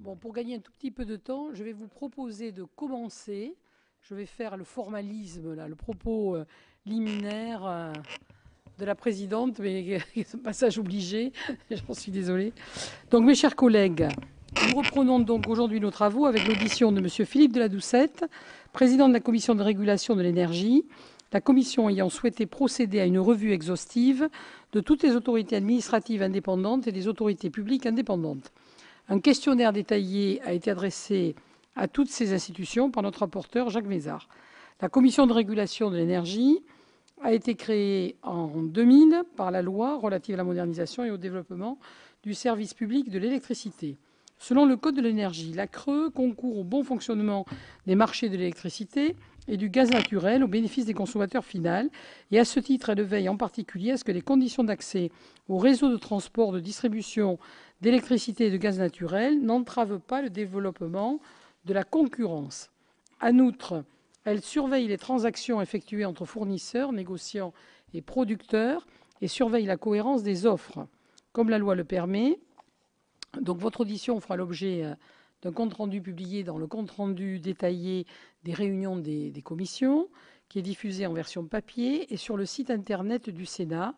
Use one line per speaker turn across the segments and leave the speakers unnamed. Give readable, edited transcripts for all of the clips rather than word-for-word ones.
Bon, pour gagner un tout petit peu de temps, je vais vous proposer de commencer. Je vais faire le formalisme, là, le propos liminaire de la présidente, mais c'est un passage obligé, j'en suis désolée. Donc, mes chers collègues, nous reprenons donc aujourd'hui nos travaux avec l'audition de M. Philippe de la Doucette, président de la Commission de régulation de l'énergie, la Commission ayant souhaité procéder à une revue exhaustive de toutes les autorités administratives indépendantes et des autorités publiques indépendantes. Un questionnaire détaillé a été adressé à toutes ces institutions par notre rapporteur Jacques Mézard. La Commission de régulation de l'énergie a été créée en 2000 par la loi relative à la modernisation et au développement du service public de l'électricité. Selon le Code de l'énergie, la CRE concourt au bon fonctionnement des marchés de l'électricité et du gaz naturel au bénéfice des consommateurs finals. Et à ce titre, elle veille en particulier à ce que les conditions d'accès au réseau de transport, de distribution d'électricité et de gaz naturel n'entravent pas le développement de la concurrence. En outre, elle surveille les transactions effectuées entre fournisseurs, négociants et producteurs et surveille la cohérence des offres, comme la loi le permet. Donc votre audition fera l'objet d'un compte-rendu publié dans le compte-rendu détaillé des réunions des commissions, qui est diffusé en version papier et sur le site Internet du Sénat.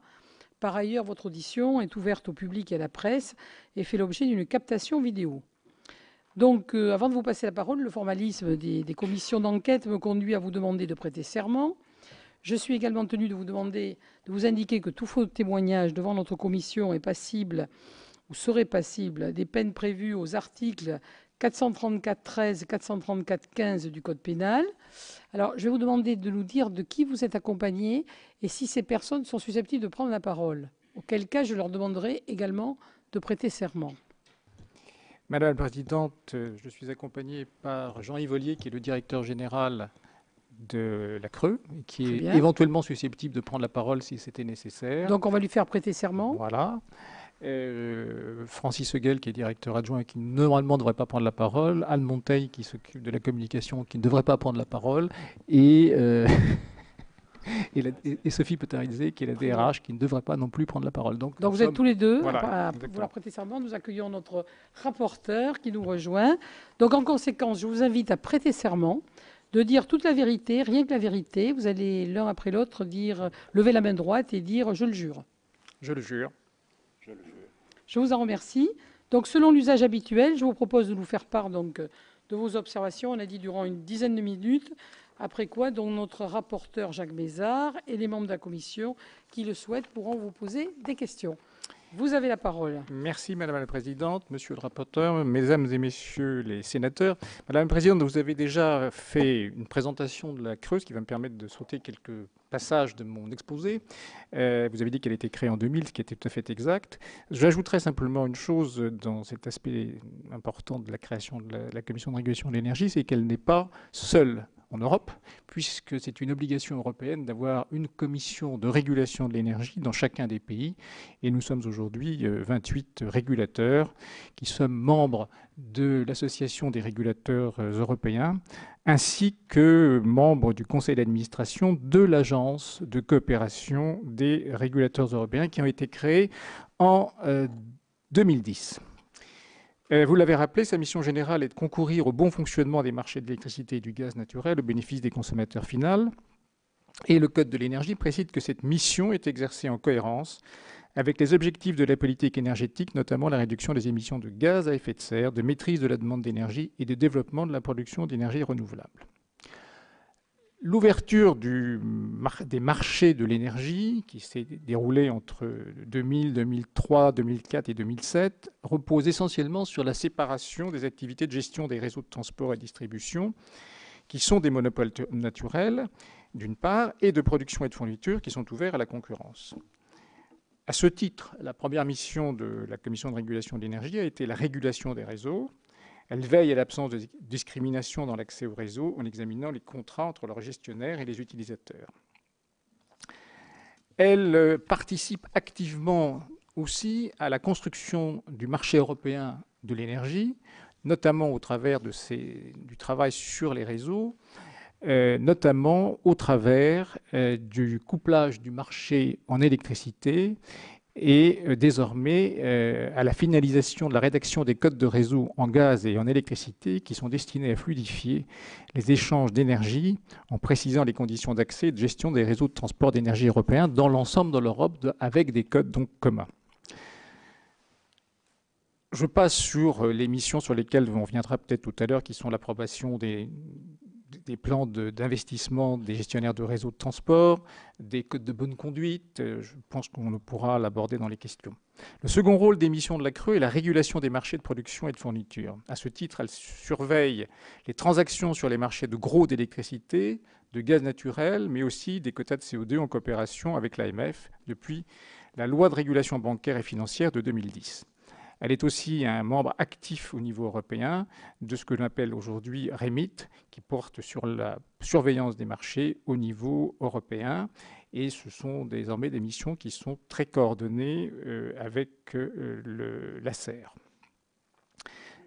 Par ailleurs, votre audition est ouverte au public et à la presse et fait l'objet d'une captation vidéo. Donc, avant de vous passer la parole, le formalisme des commissions d'enquête me conduit à vous demander de prêter serment. Je suis également tenu de vous demander de vous indiquer que tout faux témoignage devant notre commission est passible ou serait passible des peines prévues aux articles 434-13 et 434-15 du Code pénal. Alors, je vais vous demander de nous dire de qui vous êtes accompagné et si ces personnes sont susceptibles de prendre la parole. Auquel cas, je leur demanderai également de prêter serment.
Madame la Présidente, je suis accompagné par Jean-Yves Ollier, qui est le directeur général de la CRE, et qui est éventuellement susceptible de prendre la parole si c'était nécessaire.
Donc, on va lui faire prêter serment.
Voilà. Francis Seguel, qui est directeur adjoint et qui normalement ne devrait pas prendre la parole, Anne Monteil, qui s'occupe de la communication, qui ne devrait pas prendre la parole, et Sophie Peterizé, qui est la DRH, qui ne devrait pas non plus prendre la parole. Donc
vous êtes tous les deux
voilà,
à vouloir prêter serment. Nous accueillons notre rapporteur qui nous rejoint. Donc en conséquence, je vous invite à prêter serment, de dire toute la vérité, rien que la vérité. Vous allez l'un après l'autre dire, lever la main droite et dire « je le jure ».
Je le jure.
Je vous en remercie. Donc, selon l'usage habituel, je vous propose de nous faire part donc, de vos observations. On a dit durant une dizaine de minutes. Après quoi, donc, notre rapporteur Jacques Mézard et les membres de la commission qui le souhaitent pourront vous poser des questions. Vous avez la parole.
Merci Madame la Présidente, Monsieur le rapporteur, Mesdames et Messieurs les sénateurs. Madame la Présidente, vous avez déjà fait une présentation de la CRE, ce qui va me permettre de sauter quelques passages de mon exposé. Vous avez dit qu'elle a été créée en 2000, ce qui était tout à fait exact. J'ajouterai simplement une chose dans cet aspect important de la création de la Commission de régulation de l'énergie, c'est qu'elle n'est pas seule en Europe, puisque c'est une obligation européenne d'avoir une commission de régulation de l'énergie dans chacun des pays. Et nous sommes aujourd'hui 28 régulateurs qui sommes membres de l'Association des régulateurs européens, ainsi que membres du conseil d'administration de l'Agence de coopération des régulateurs européens qui ont été créés en 2010. Vous l'avez rappelé, sa mission générale est de concourir au bon fonctionnement des marchés de l'électricité et du gaz naturel au bénéfice des consommateurs finals. Et le Code de l'énergie précise que cette mission est exercée en cohérence avec les objectifs de la politique énergétique, notamment la réduction des émissions de gaz à effet de serre, de maîtrise de la demande d'énergie et de développement de la production d'énergie renouvelable. L'ouverture des marchés de l'énergie, qui s'est déroulée entre 2000, 2003, 2004 et 2007, repose essentiellement sur la séparation des activités de gestion des réseaux de transport et de distribution, qui sont des monopoles naturels, d'une part, et de production et de fourniture, qui sont ouverts à la concurrence. À ce titre, la première mission de la Commission de régulation de l'énergie a été la régulation des réseaux. Elle veille à l'absence de discrimination dans l'accès au réseau en examinant les contrats entre leurs gestionnaires et les utilisateurs. Elle participe activement aussi à la construction du marché européen de l'énergie, notamment au travers du travail sur les réseaux, notamment au travers du couplage du marché en électricité Et désormais, à la finalisation de la rédaction des codes de réseau en gaz et en électricité qui sont destinés à fluidifier les échanges d'énergie en précisant les conditions d'accès et de gestion des réseaux de transport d'énergie européens dans l'ensemble de l'Europe avec des codes donc communs. Je passe sur les missions sur lesquelles on reviendra peut-être tout à l'heure, qui sont l'approbation des plans d'investissement des gestionnaires de réseaux de transport, des codes de bonne conduite. Je pense qu'on pourra l'aborder dans les questions. Le second rôle des missions de la CRE est la régulation des marchés de production et de fourniture. À ce titre, elle surveille les transactions sur les marchés de gros d'électricité, de gaz naturel, mais aussi des quotas de CO2 en coopération avec l'AMF depuis la loi de régulation bancaire et financière de 2010. Elle est aussi un membre actif au niveau européen de ce que l'on appelle aujourd'hui REMIT, qui porte sur la surveillance des marchés au niveau européen. Et ce sont désormais des missions qui sont très coordonnées avec l'ACER.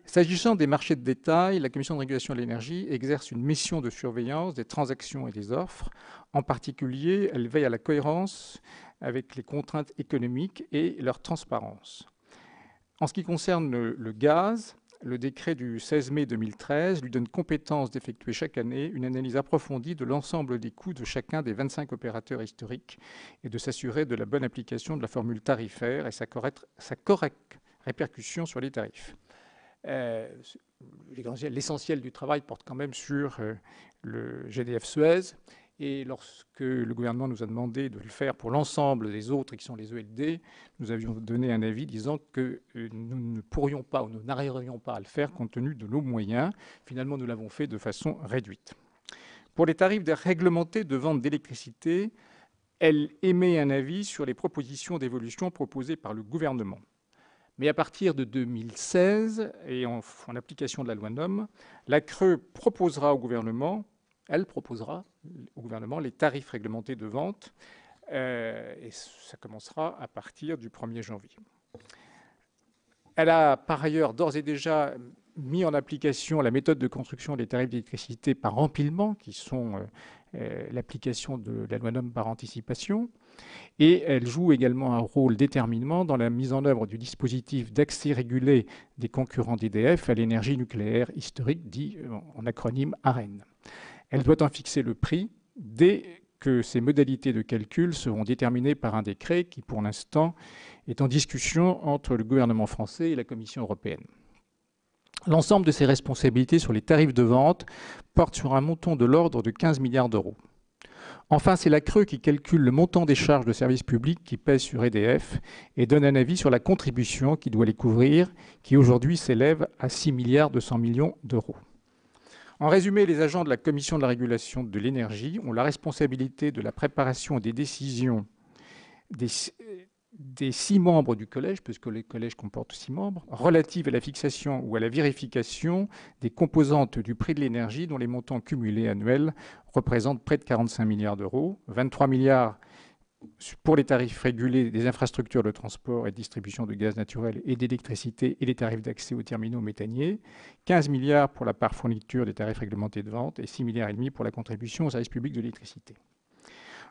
S'agissant des marchés de détail, la Commission de régulation de l'énergie exerce une mission de surveillance des transactions et des offres. En particulier, elle veille à la cohérence avec les contraintes économiques et leur transparence. En ce qui concerne le gaz, le décret du 16 mai 2013 lui donne compétence d'effectuer chaque année une analyse approfondie de l'ensemble des coûts de chacun des 25 opérateurs historiques et de s'assurer de la bonne application de la formule tarifaire et sa correcte répercussion sur les tarifs. L'essentiel du travail porte quand même sur le GDF Suez. Et lorsque le gouvernement nous a demandé de le faire pour l'ensemble des autres, qui sont les ELD, nous avions donné un avis disant que nous ne pourrions pas ou nous n'arriverions pas à le faire compte tenu de nos moyens. Finalement, nous l'avons fait de façon réduite. Pour les tarifs réglementés de vente d'électricité, elle émet un avis sur les propositions d'évolution proposées par le gouvernement. Mais à partir de 2016, et en application de la loi NOM, la CRE proposera au gouvernement les tarifs réglementés de vente, et ça commencera à partir du 1er janvier. Elle a par ailleurs d'ores et déjà mis en application la méthode de construction des tarifs d'électricité par empilement, qui sont l'application de la loi NOM par anticipation, et elle joue également un rôle déterminant dans la mise en œuvre du dispositif d'accès régulé des concurrents d'EDF à l'énergie nucléaire historique, dit en acronyme ARENH. Elle doit en fixer le prix dès que ces modalités de calcul seront déterminées par un décret qui, pour l'instant, est en discussion entre le gouvernement français et la Commission européenne. L'ensemble de ces responsabilités sur les tarifs de vente porte sur un montant de l'ordre de 15 milliards d'euros. Enfin, c'est la CRE qui calcule le montant des charges de service public qui pèsent sur EDF et donne un avis sur la contribution qui doit les couvrir, qui aujourd'hui s'élève à 6 milliards 200 millions d'euros. En résumé, les agents de la Commission de la régulation de l'énergie ont la responsabilité de la préparation des décisions des 6 membres du collège, puisque le collège comporte 6 membres, relatives à la fixation ou à la vérification des composantes du prix de l'énergie dont les montants cumulés annuels représentent près de 45 milliards d'euros, 23 milliards pour les tarifs régulés des infrastructures de transport et de distribution de gaz naturel et d'électricité et les tarifs d'accès aux terminaux méthaniers, 15 milliards pour la part fourniture des tarifs réglementés de vente et 6,5 milliards pour la contribution au service public de l'électricité.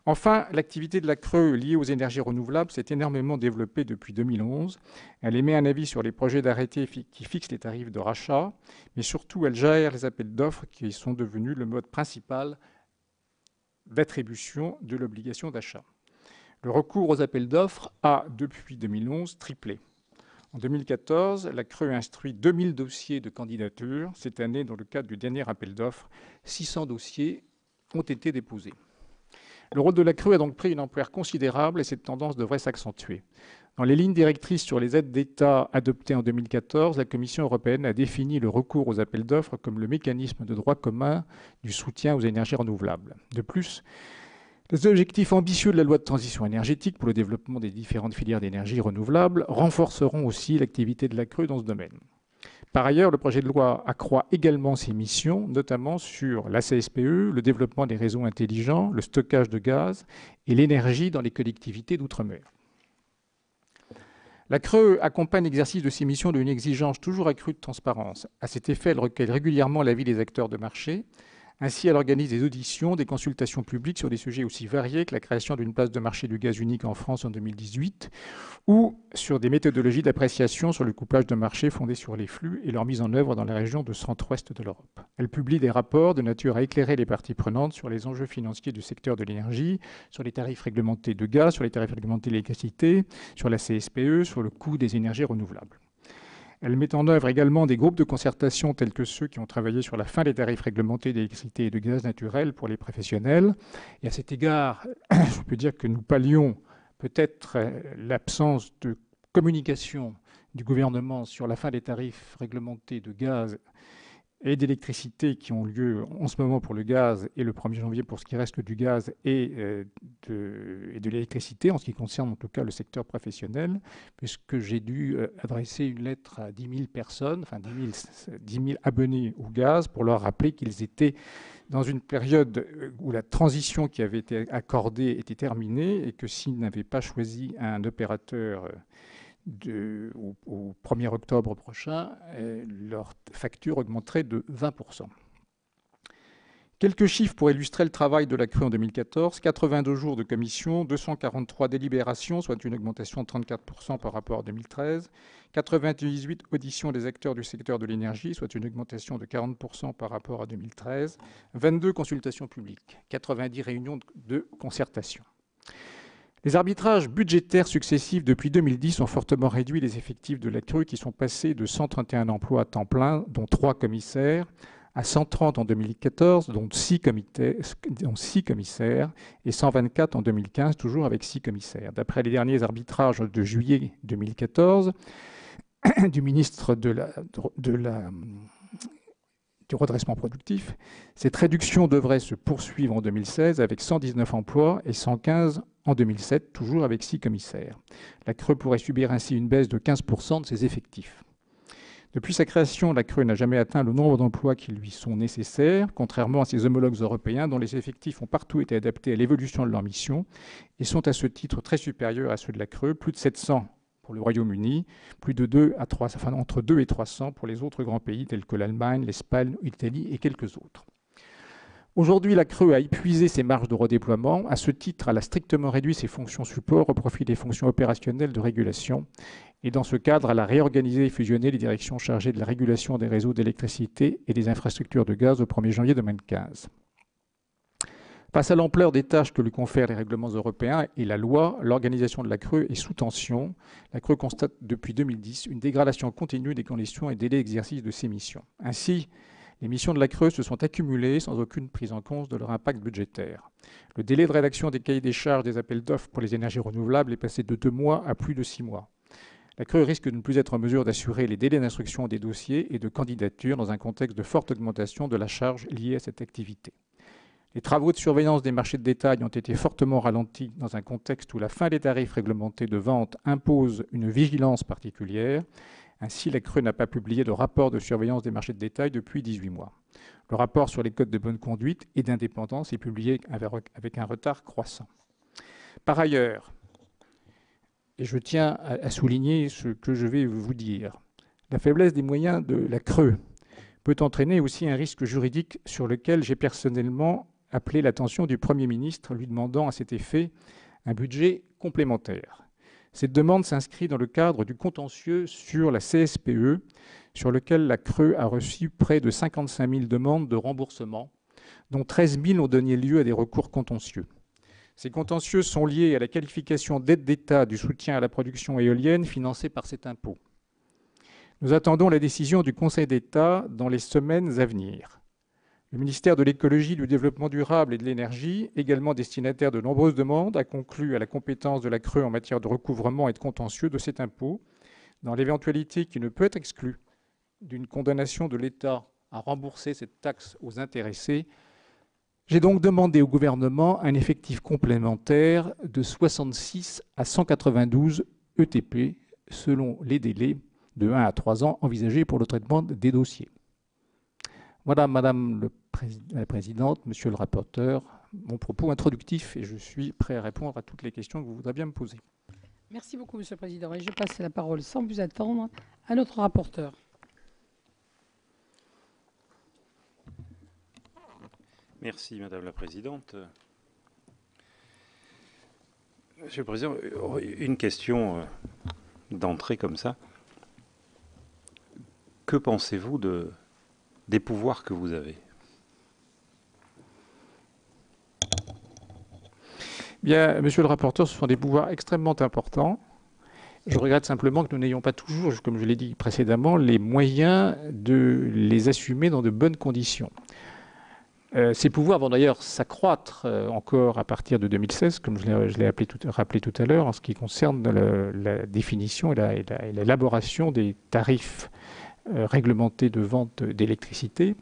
Enfin, l'activité de la CRE liée aux énergies renouvelables s'est énormément développée depuis 2011. Elle émet un avis sur les projets d'arrêté qui fixent les tarifs de rachat, mais surtout elle gère les appels d'offres qui sont devenus le mode principal d'attribution de l'obligation d'achat. Le recours aux appels d'offres a, depuis 2011, triplé. En 2014, la CRE instruit 2000 dossiers de candidature. Cette année, dans le cadre du dernier appel d'offres, 600 dossiers ont été déposés. Le rôle de la CRE a donc pris une ampleur considérable et cette tendance devrait s'accentuer. Dans les lignes directrices sur les aides d'État adoptées en 2014, la Commission européenne a défini le recours aux appels d'offres comme le mécanisme de droit commun du soutien aux énergies renouvelables. De plus, les objectifs ambitieux de la loi de transition énergétique pour le développement des différentes filières d'énergie renouvelable renforceront aussi l'activité de la CRE dans ce domaine. Par ailleurs, le projet de loi accroît également ses missions, notamment sur la CSPE, le développement des réseaux intelligents, le stockage de gaz et l'énergie dans les collectivités d'outre-mer. La CRE accompagne l'exercice de ses missions d'une exigence toujours accrue de transparence. À cet effet, elle recueille régulièrement l'avis des acteurs de marché, Ainsi, elle organise des auditions, des consultations publiques sur des sujets aussi variés que la création d'une place de marché du gaz unique en France en 2018 ou sur des méthodologies d'appréciation sur le couplage de marché fondés sur les flux et leur mise en œuvre dans les régions de centre-ouest de l'Europe. Elle publie des rapports de nature à éclairer les parties prenantes sur les enjeux financiers du secteur de l'énergie, sur les tarifs réglementés de gaz, sur les tarifs réglementés d'électricité, sur la CSPE, sur le coût des énergies renouvelables. Elle met en œuvre également des groupes de concertation tels que ceux qui ont travaillé sur la fin des tarifs réglementés d'électricité et de gaz naturel pour les professionnels. Et à cet égard, je peux dire que nous pallions peut-être l'absence de communication du gouvernement sur la fin des tarifs réglementés de gaz et d'électricité qui ont lieu en ce moment pour le gaz et le 1er janvier pour ce qui reste du gaz et de l'électricité, en ce qui concerne en tout cas le secteur professionnel, puisque j'ai dû adresser une lettre à 10 000 personnes, enfin 10 000 abonnés au gaz, pour leur rappeler qu'ils étaient dans une période où la transition qui avait été accordée était terminée et que s'ils n'avaient pas choisi un opérateur au 1er octobre prochain, leur facture augmenterait de 20%. Quelques chiffres pour illustrer le travail de la CRE en 2014. 82 jours de commission, 243 délibérations, soit une augmentation de 34% par rapport à 2013. 98 auditions des acteurs du secteur de l'énergie, soit une augmentation de 40% par rapport à 2013. 22 consultations publiques, 90 réunions de concertation. Les arbitrages budgétaires successifs depuis 2010 ont fortement réduit les effectifs de la CRE qui sont passés de 131 emplois à temps plein, dont 3 commissaires, à 130 en 2014, dont 6 commissaires, et 124 en 2015, toujours avec 6 commissaires. D'après les derniers arbitrages de juillet 2014 du ministre du redressement productif, cette réduction devrait se poursuivre en 2016 avec 119 emplois et 115 en 2007, toujours avec 6 commissaires. La CRE pourrait subir ainsi une baisse de 15% de ses effectifs. Depuis sa création, la CRE n'a jamais atteint le nombre d'emplois qui lui sont nécessaires, contrairement à ses homologues européens dont les effectifs ont partout été adaptés à l'évolution de leur mission et sont à ce titre très supérieurs à ceux de la CRE, plus de 700 pour le Royaume-Uni, plus de entre 2 et 300 pour les autres grands pays tels que l'Allemagne, l'Espagne, l'Italie et quelques autres. Aujourd'hui, la CRE a épuisé ses marges de redéploiement. À ce titre, elle a strictement réduit ses fonctions support au profit des fonctions opérationnelles de régulation. Et dans ce cadre, elle a réorganisé et fusionné les directions chargées de la régulation des réseaux d'électricité et des infrastructures de gaz au 1er janvier 2015. Face à l'ampleur des tâches que lui confèrent les règlements européens et la loi, l'organisation de la CRE est sous tension. La CRE constate depuis 2010 une dégradation continue des conditions et délais d'exercice de ses missions. Ainsi, les missions de la CRE se sont accumulées sans aucune prise en compte de leur impact budgétaire. Le délai de rédaction des cahiers des charges des appels d'offres pour les énergies renouvelables est passé de 2 mois à plus de 6 mois. La CRE risque de ne plus être en mesure d'assurer les délais d'instruction des dossiers et de candidature dans un contexte de forte augmentation de la charge liée à cette activité. Les travaux de surveillance des marchés de détail ont été fortement ralentis dans un contexte où la fin des tarifs réglementés de vente impose une vigilance particulière. Ainsi, la CRE n'a pas publié de rapport de surveillance des marchés de détail depuis 18 mois. Le rapport sur les codes de bonne conduite et d'indépendance est publié avec un retard croissant. Par ailleurs, et je tiens à souligner ce que je vais vous dire, la faiblesse des moyens de la CRE peut entraîner aussi un risque juridique sur lequel j'ai personnellement appelé l'attention du Premier ministre, lui demandant à cet effet un budget complémentaire. Cette demande s'inscrit dans le cadre du contentieux sur la CSPE, sur lequel la CRE a reçu près de 55 000 demandes de remboursement, dont 13 000 ont donné lieu à des recours contentieux. Ces contentieux sont liés à la qualification d'aide d'État du soutien à la production éolienne financée par cet impôt. Nous attendons la décision du Conseil d'État dans les semaines à venir. Le ministère de l'Écologie, du Développement durable et de l'Énergie, également destinataire de nombreuses demandes, a conclu à la compétence de la CRE en matière de recouvrement et de contentieux de cet impôt, dans l'éventualité qui ne peut être exclue d'une condamnation de l'État à rembourser cette taxe aux intéressés. J'ai donc demandé au gouvernement un effectif complémentaire de 66 à 192 ETP, selon les délais de 1 à 3 ans envisagés pour le traitement des dossiers. Voilà, Madame la Présidente, Monsieur le rapporteur, mon propos introductif et je suis prêt à répondre à toutes les questions que vous voudrez bien me poser.
Merci beaucoup, Monsieur le Président. Et je passe la parole sans plus attendre à notre rapporteur.
Merci Madame la Présidente. Monsieur le Président, une question d'entrée comme ça. Que pensez-vous des pouvoirs que vous avez?
Bien, monsieur le rapporteur, ce sont des pouvoirs extrêmement importants. Je regrette simplement que nous n'ayons pas toujours, comme je l'ai dit précédemment, les moyens de les assumer dans de bonnes conditions. Ces pouvoirs vont d'ailleurs s'accroître encore à partir de 2016, comme je l'ai rappelé tout à l'heure, en ce qui concerne la définition et l'élaboration des tarifs réglementés de vente d'électricité.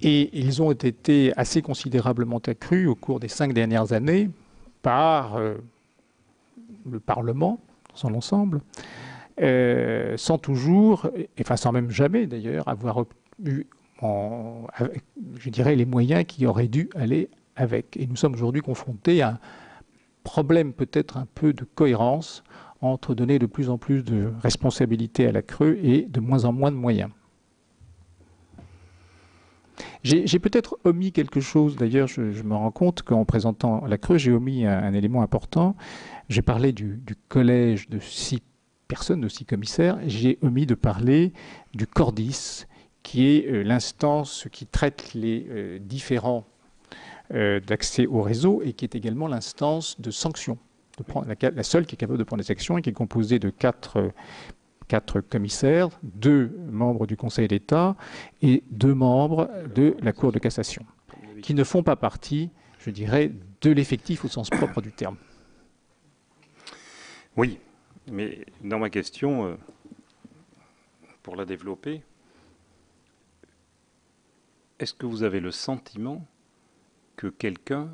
Et ils ont été assez considérablement accrus au cours des 5 dernières années par le Parlement dans son ensemble, sans toujours, enfin sans même jamais d'ailleurs, avoir eu je dirais, les moyens qui auraient dû aller avec. Et nous sommes aujourd'hui confrontés à un problème peut-être un peu de cohérence entre donner de plus en plus de responsabilités à la CRE et de moins en moins de moyens. J'ai peut-être omis quelque chose, d'ailleurs je me rends compte qu'en présentant la CRE, j'ai omis un élément important. J'ai parlé du collège de 6 personnes, de 6 commissaires. J'ai omis de parler du CORDIS, qui est l'instance qui traite les différents d'accès au réseau et qui est également l'instance de sanction, la seule qui est capable de prendre des actions et qui est composée de 4 commissaires, 2 membres du Conseil d'État et 2 membres de la Cour de cassation, qui ne font pas partie, je dirais, de l'effectif au sens propre du terme.
Oui, mais dans ma question, pour la développer, est-ce que vous avez le sentiment que quelque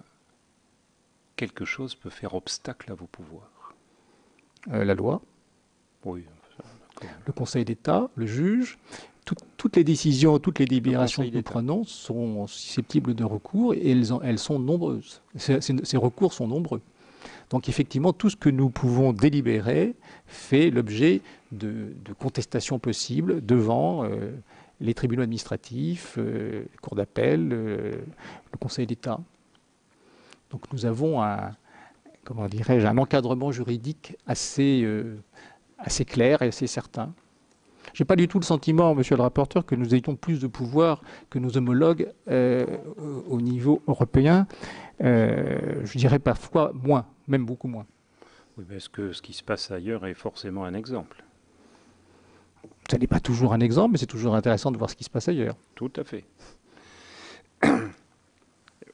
chose peut faire obstacle à vos pouvoirs?
La loi,
oui,
le Conseil d'État, le juge, toutes les décisions, toutes les délibérations que nous prenons sont susceptibles de recours et elles sont nombreuses. Ces recours sont nombreux. Donc effectivement, tout ce que nous pouvons délibérer fait l'objet de contestations possibles devant les tribunaux administratifs, les cours d'appel, le Conseil d'État. Donc nous avons un encadrement juridique assez clair et assez certain. Je n'ai pas du tout le sentiment, monsieur le rapporteur, que nous ayons plus de pouvoir que nos homologues au niveau européen. Je dirais parfois moins, même beaucoup moins.
Oui, mais est-ce que ce qui se passe ailleurs est forcément un exemple?
Ça n'est pas toujours un exemple, mais c'est toujours intéressant de voir ce qui se passe ailleurs.
Tout à fait.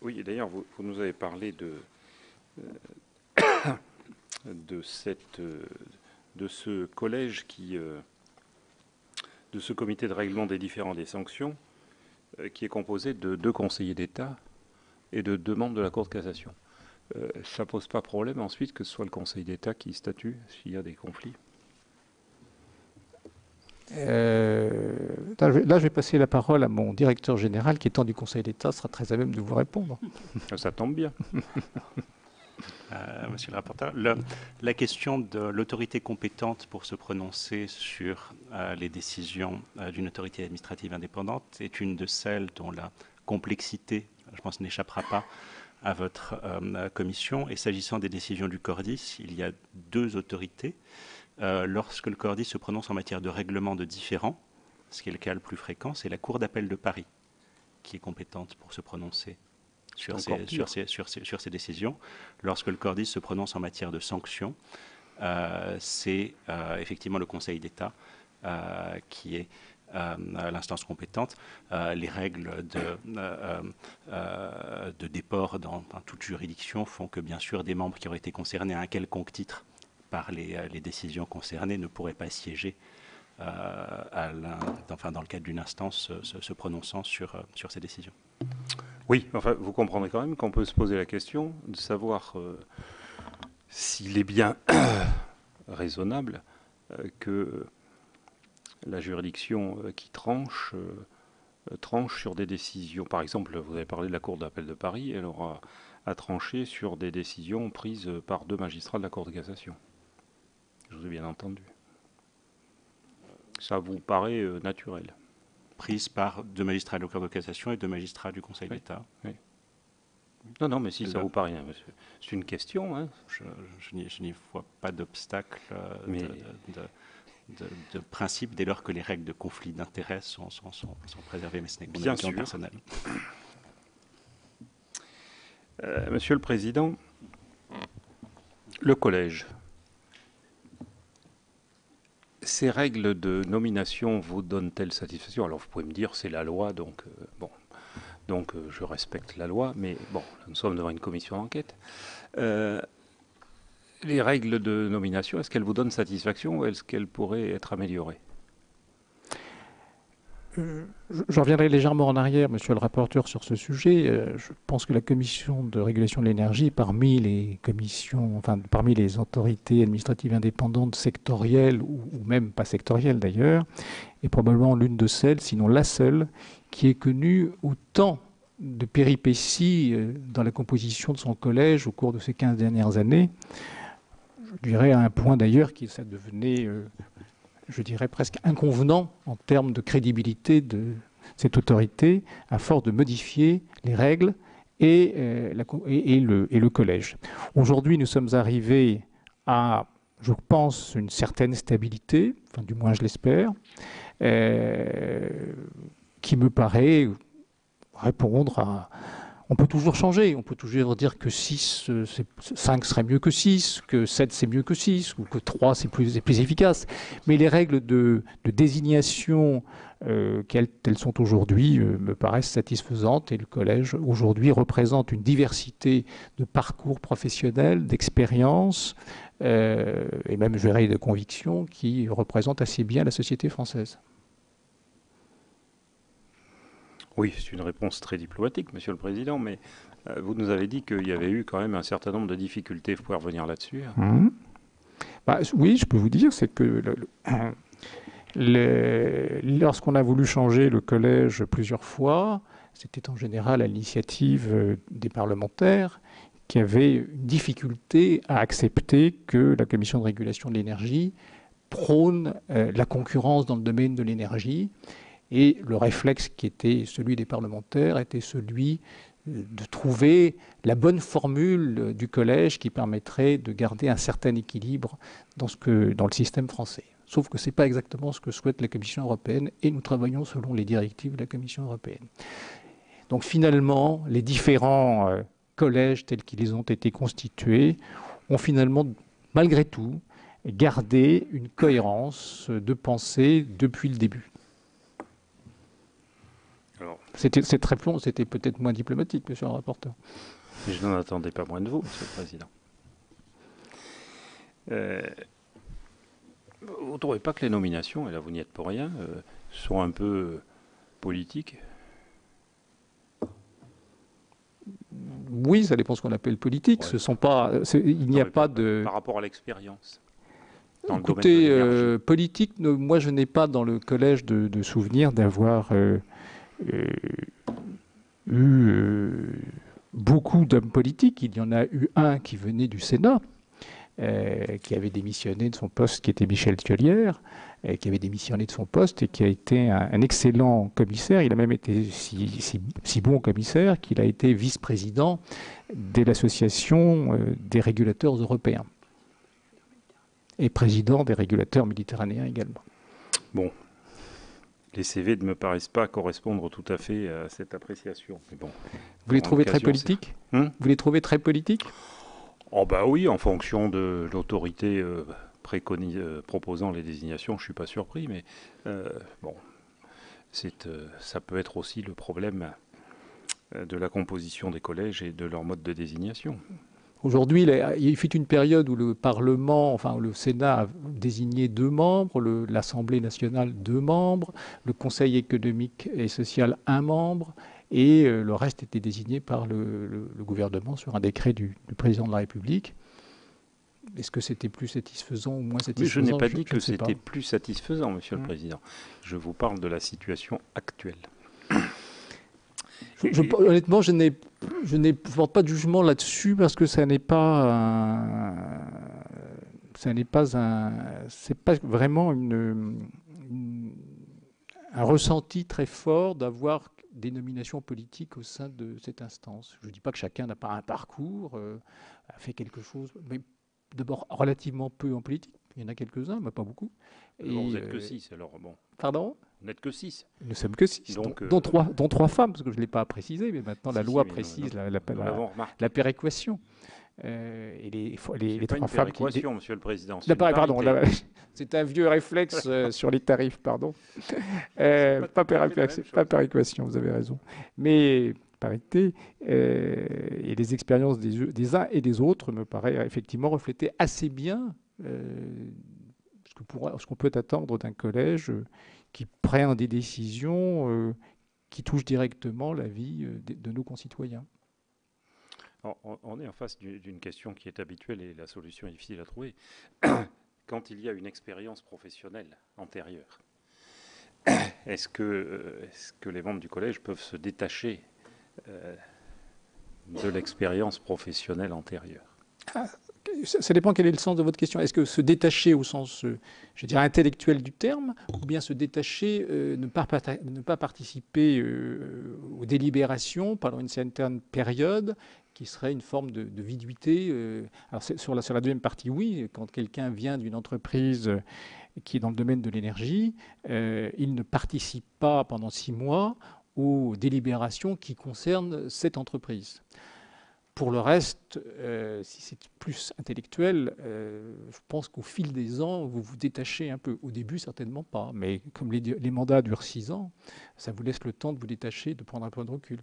Oui, d'ailleurs, vous nous avez parlé de ce collège de ce comité de règlement des différends des sanctions, qui est composé de 2 conseillers d'État et de 2 membres de la Cour de cassation. Ça ne pose pas problème ensuite que ce soit le Conseil d'État qui statue s'il y a des conflits?
Là, je vais passer la parole à mon directeur général, qui étant du Conseil d'État, sera très à même de vous répondre.
Ça tombe bien.
Monsieur le rapporteur, la question de l'autorité compétente pour se prononcer sur les décisions d'une autorité administrative indépendante est une de celles dont la complexité, je pense, n'échappera pas à votre commission. Et s'agissant des décisions du CORDIS, il y a 2 autorités. Lorsque le CORDIS se prononce en matière de règlement de différends, ce qui est le cas le plus fréquent, c'est la Cour d'appel de Paris qui est compétente pour se prononcer sur ces décisions. Lorsque le CORDIS se prononce en matière de sanctions, c'est effectivement le Conseil d'État qui est l'instance compétente. Les règles de déport dans toute juridiction font que, bien sûr, des membres qui auraient été concernés à un quelconque titre par les décisions concernées ne pourraient pas siéger dans le cadre d'une instance se prononçant sur ces décisions.
Oui, enfin, vous comprendrez quand même qu'on peut se poser la question de savoir s'il est bien raisonnable que la juridiction qui tranche sur des décisions. Par exemple, vous avez parlé de la Cour d'appel de Paris, elle aura à trancher sur des décisions prises par 2 magistrats de la Cour de cassation. Je vous ai bien entendu. Ça vous paraît naturel?
prises par 2 magistrats de la Cour de cassation et 2 magistrats du Conseil d'État.
Oui. Non, mais si ça ne vaut pas rien, monsieur. C'est une question. Hein.
Je n'y vois pas d'obstacle de principe dès lors que les règles de conflit d'intérêts sont préservées, mais ce n'est que mon opinion personnelle.
Monsieur le Président, le collège, ces règles de nomination vous donnent-elles satisfaction? Alors vous pouvez me dire c'est la loi, donc je respecte la loi, mais bon, nous sommes devant une commission d'enquête. Les règles de nomination, est-ce qu'elles vous donnent satisfaction ou est-ce qu'elles pourraient être améliorées?
Je reviendrai légèrement en arrière, monsieur le rapporteur, sur ce sujet. Je pense que la commission de régulation de l'énergie, parmi les autorités administratives indépendantes sectorielles, ou même pas sectorielles d'ailleurs, est probablement l'une de celles, sinon la seule, qui ait connu autant de péripéties dans la composition de son collège au cours de ces 15 dernières années. Je dirais à un point d'ailleurs que ça devenait... je dirais presque inconvenant en termes de crédibilité de cette autorité, à force de modifier les règles et le collège. Aujourd'hui, nous sommes arrivés à, je pense, une certaine stabilité, enfin du moins je l'espère, qui me paraît répondre à... On peut toujours changer, on peut toujours dire que 5 serait mieux que 6, que 7 c'est mieux que 6, ou que 3 c'est plus efficace. Mais les règles de désignation telles sont aujourd'hui me paraissent satisfaisantes, et le collège aujourd'hui représente une diversité de parcours professionnels, d'expériences, et même je dirais de convictions qui représentent assez bien la société française.
Oui, c'est une réponse très diplomatique, Monsieur le Président, mais vous nous avez dit qu'il y avait eu quand même un certain nombre de difficultés. Vous pouvez revenir là-dessus?
Oui, je peux vous dire, c'est que lorsqu'on a voulu changer le collège plusieurs fois, c'était en général à l'initiative des parlementaires qui avaient une difficulté à accepter que la Commission de régulation de l'énergie prône la concurrence dans le domaine de l'énergie. Et le réflexe qui était celui des parlementaires était celui de trouver la bonne formule du collège qui permettrait de garder un certain équilibre dans le système français. Sauf que ce n'est pas exactement ce que souhaite la Commission européenne, et nous travaillons selon les directives de la Commission européenne. Donc finalement, les différents collèges tels qu'ils ont été constitués ont finalement, malgré tout, gardé une cohérence de pensée depuis le début. C'était peut-être moins diplomatique, monsieur le rapporteur.
Mais je n'en attendais pas moins de vous, monsieur le Président. Vous ne trouvez pas que les nominations, et là vous n'y êtes pour rien, sont un peu politiques?
Oui, ça dépend de ce qu'on appelle politique. Ouais. Ce sont pas, il n'y a pas de...
Par rapport à l'expérience.
Écoutez, politique, moi je n'ai pas dans le collège de souvenir d'avoir... beaucoup d'hommes politiques. Il y en a eu un qui venait du Sénat, qui avait démissionné de son poste, qui était Michel Thiollière, qui avait démissionné de son poste et qui a été un excellent commissaire. Il a même été si bon commissaire qu'il a été vice-président de l'association des régulateurs européens et président des régulateurs méditerranéens également.
Bon. Les CV ne me paraissent pas correspondre tout à fait à cette appréciation. Mais bon,
vous les trouvez très politiques? Vous les trouvez très politiques?
Oh bah oui, en fonction de l'autorité proposant les désignations, je ne suis pas surpris, mais bon, ça peut être aussi le problème de la composition des collèges et de leur mode de désignation.
Aujourd'hui, il fut une période où le Parlement, enfin le Sénat a désigné 2 membres, l'Assemblée nationale 2 membres, le Conseil économique et social 1 membre, et le reste était désigné par le gouvernement sur un décret du président de la République. Est-ce que c'était plus satisfaisant ou moins satisfaisant?
Mais je n'ai pas dit que c'était plus satisfaisant, Monsieur le Président. Je vous parle de la situation actuelle.
Honnêtement, je ne porte pas de jugement là-dessus parce que c'est pas vraiment un ressenti très fort d'avoir des nominations politiques au sein de cette instance. Je ne dis pas que chacun n'a pas un parcours, a fait quelque chose, mais d'abord relativement peu en politique. Il y en a quelques-uns, mais pas beaucoup.
Bon, vous n'êtes que 6, alors bon.
Pardon ?
Vous n'êtes que 6.
Nous sommes que 6,
Donc,
dont 3 femmes, parce que je ne l'ai pas précisé, mais maintenant la loi précise la péréquation. Et les 3 femmes
qui... Monsieur le Président.
C'est un vieux réflexe sur les tarifs, pardon. Pas péréquation, vous avez raison. Mais parité et les expériences des uns et des autres me paraît effectivement refléter assez bien ce qu'on peut attendre d'un collège qui prend des décisions qui touchent directement la vie de nos concitoyens.
On est en face d'une question qui est habituelle et la solution est difficile à trouver. Quand il y a une expérience professionnelle antérieure, est-ce que les membres du collège peuvent se détacher de l'expérience professionnelle antérieure?
Ça dépend quel est le sens de votre question. Est-ce que se détacher au sens, je dirais, intellectuel du terme, ou bien se détacher, ne pas participer aux délibérations pendant une certaine période, qui serait une forme de viduité. Alors sur la deuxième partie, oui, quand quelqu'un vient d'une entreprise qui est dans le domaine de l'énergie, il ne participe pas pendant 6 mois aux délibérations qui concernent cette entreprise. Pour le reste, si c'est plus intellectuel, je pense qu'au fil des ans, vous vous détachez un peu. Au début, certainement pas, mais comme les mandats durent 6 ans, ça vous laisse le temps de vous détacher, de prendre un peu de recul.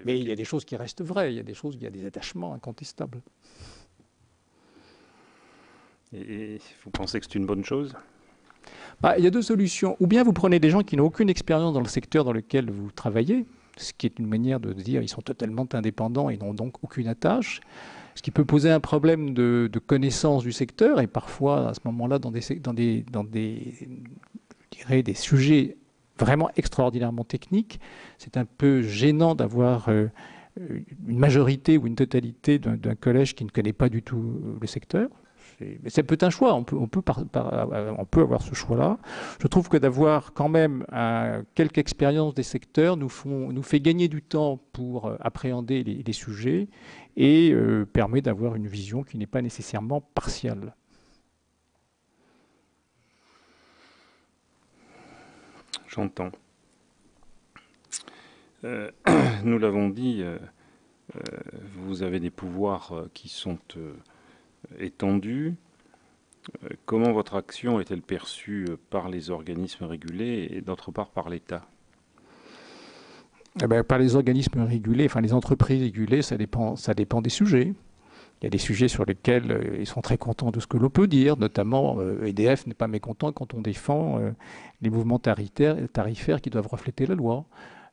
Mais il y a des choses qui restent vraies, il y a des attachements incontestables.
Et vous pensez que c'est une bonne chose ?
Il y a 2 solutions. Ou bien vous prenez des gens qui n'ont aucune expérience dans le secteur dans lequel vous travaillez, ce qui est une manière de dire qu'ils sont totalement indépendants et n'ont donc aucune attache, ce qui peut poser un problème de connaissance du secteur, et parfois, à ce moment-là, dans des sujets vraiment extraordinairement technique. C'est un peu gênant d'avoir une majorité ou une totalité d'un collège qui ne connaît pas du tout le secteur. Mais c'est peut-être un choix, on peut avoir ce choix-là. Je trouve que d'avoir quand même quelques expériences des secteurs nous fait gagner du temps pour appréhender les sujets et permet d'avoir une vision qui n'est pas nécessairement partiale.
J'entends. Nous l'avons dit, vous avez des pouvoirs qui sont étendus. Comment votre action est-elle perçue par les organismes régulés et d'autre part par l'État ?
Par les organismes régulés, enfin les entreprises régulées, ça dépend des sujets. Il y a des sujets sur lesquels ils sont très contents de ce que l'on peut dire, notamment EDF n'est pas mécontent quand on défend les mouvements tarifaires qui doivent refléter la loi.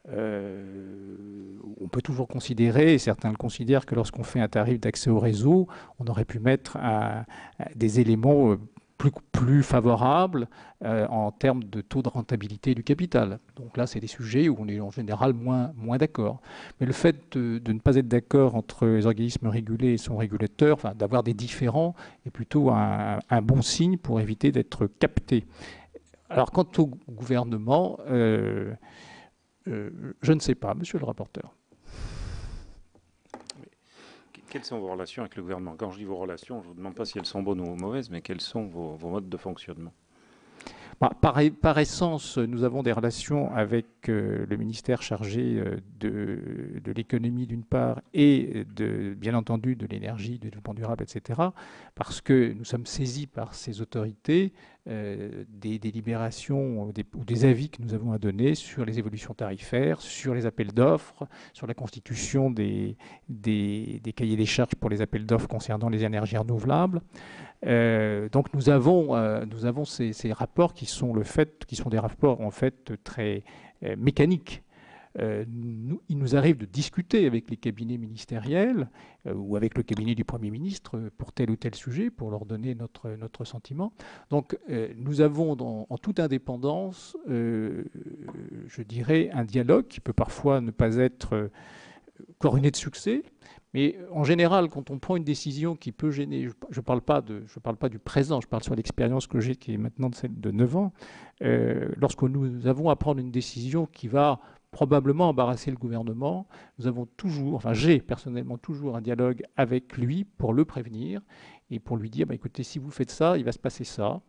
On peut toujours considérer, et certains le considèrent, que lorsqu'on fait un tarif d'accès au réseau, on aurait pu mettre des éléments plus favorables en termes de taux de rentabilité du capital. Donc là, c'est des sujets où on est en général moins d'accord. Mais le fait de ne pas être d'accord entre les organismes régulés et son régulateur, enfin, d'avoir des différends, est plutôt un bon signe pour éviter d'être capté. Alors, quant au gouvernement, je ne sais pas, monsieur le rapporteur.
Quelles sont vos relations avec le gouvernement ? Quand je dis vos relations, je ne vous demande pas si elles sont bonnes ou mauvaises, mais quels sont vos modes de fonctionnement ?
Par essence, nous avons des relations avec le ministère chargé de l'économie d'une part et bien entendu de l'énergie, du développement durable, etc. Parce que nous sommes saisis par ces autorités des délibérations ou des avis que nous avons à donner sur les évolutions tarifaires, sur les appels d'offres, sur la constitution des cahiers des charges pour les appels d'offres concernant les énergies renouvelables. Donc nous avons ces rapports qui sont des rapports en fait très mécaniques. Il nous arrive de discuter avec les cabinets ministériels ou avec le cabinet du Premier ministre pour tel ou tel sujet, pour leur donner notre sentiment. Donc nous avons en toute indépendance, je dirais, un dialogue qui peut parfois ne pas être couronné de succès, Mais en général, quand on prend une décision qui peut gêner, je ne parle pas du présent, je parle sur l'expérience que j'ai qui est maintenant de celle de 9 ans, lorsque nous avons à prendre une décision qui va probablement embarrasser le gouvernement, nous avons toujours, enfin j'ai personnellement toujours un dialogue avec lui pour le prévenir et pour lui dire, bah, écoutez, si vous faites ça, il va se passer ça.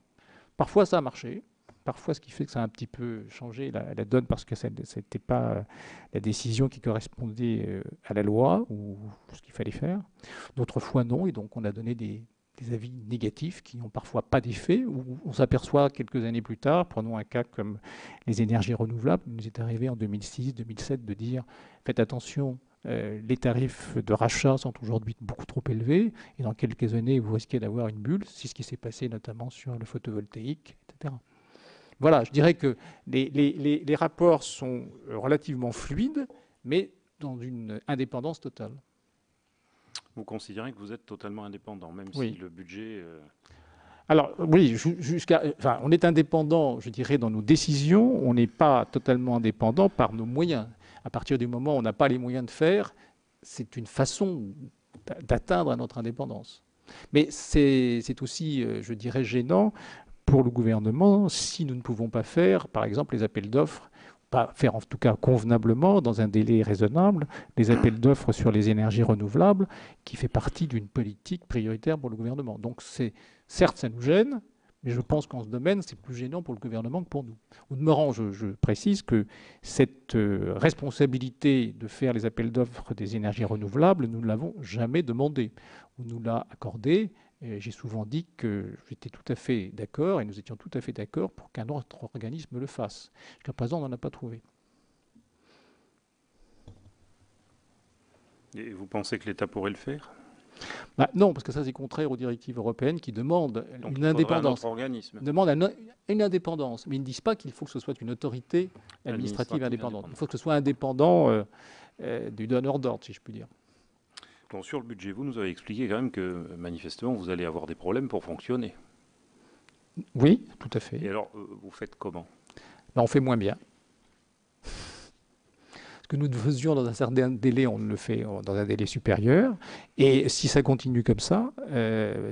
Parfois ça a marché. Parfois, ce qui fait que ça a un petit peu changé la donne parce que ce n'était pas la décision qui correspondait à la loi ou ce qu'il fallait faire. D'autres fois, non. Et donc, on a donné des avis négatifs qui n'ont parfois pas d'effet. Ou on s'aperçoit quelques années plus tard, prenons un cas comme les énergies renouvelables, il nous est arrivé en 2006-2007 de dire faites attention, les tarifs de rachat sont aujourd'hui beaucoup trop élevés et dans quelques années, vous risquez d'avoir une bulle. C'est ce qui s'est passé notamment sur le photovoltaïque, etc. Voilà, je dirais que les rapports sont relativement fluides, mais dans une indépendance totale.
Vous considérez que vous êtes totalement indépendant, même
Oui.
si le budget...
Alors oui, enfin, on est indépendant, je dirais, dans nos décisions. On n'est pas totalement indépendant par nos moyens. À partir du moment où on n'a pas les moyens de faire, c'est une façon d'atteindre notre indépendance. Mais c'est aussi, je dirais, gênant pour le gouvernement si nous ne pouvons pas faire, par exemple, les appels d'offres, pas faire en tout cas convenablement, dans un délai raisonnable, les appels d'offres sur les énergies renouvelables, qui fait partie d'une politique prioritaire pour le gouvernement. Donc certes, ça nous gêne, mais je pense qu'en ce domaine, c'est plus gênant pour le gouvernement que pour nous. Au demeurant, je précise que cette responsabilité de faire les appels d'offres des énergies renouvelables, nous ne l'avons jamais demandé. On nous l'a accordé. J'ai souvent dit que j'étais tout à fait d'accord, et nous étions tout à fait d'accord pour qu'un autre organisme le fasse. Jusqu'à présent, on n'en a pas trouvé.
Et vous pensez que l'État pourrait le faire?
Bah, non, parce que ça, c'est contraire aux directives européennes qui demandent
Donc,
une indépendance.
Un autre organisme.
Demandent une indépendance, mais ils ne disent pas qu'il faut que ce soit une autorité administrative indépendante. Il faut que ce soit indépendant du donneur d'ordre, si je puis dire.
Bon, sur le budget, vous nous avez expliqué quand même que manifestement, vous allez avoir des problèmes pour fonctionner.
Oui, tout à fait.
Et alors, vous faites comment?
Là, on fait moins bien. Ce que nous faisions dans un certain délai, on le fait dans un délai supérieur. Et si ça continue comme ça,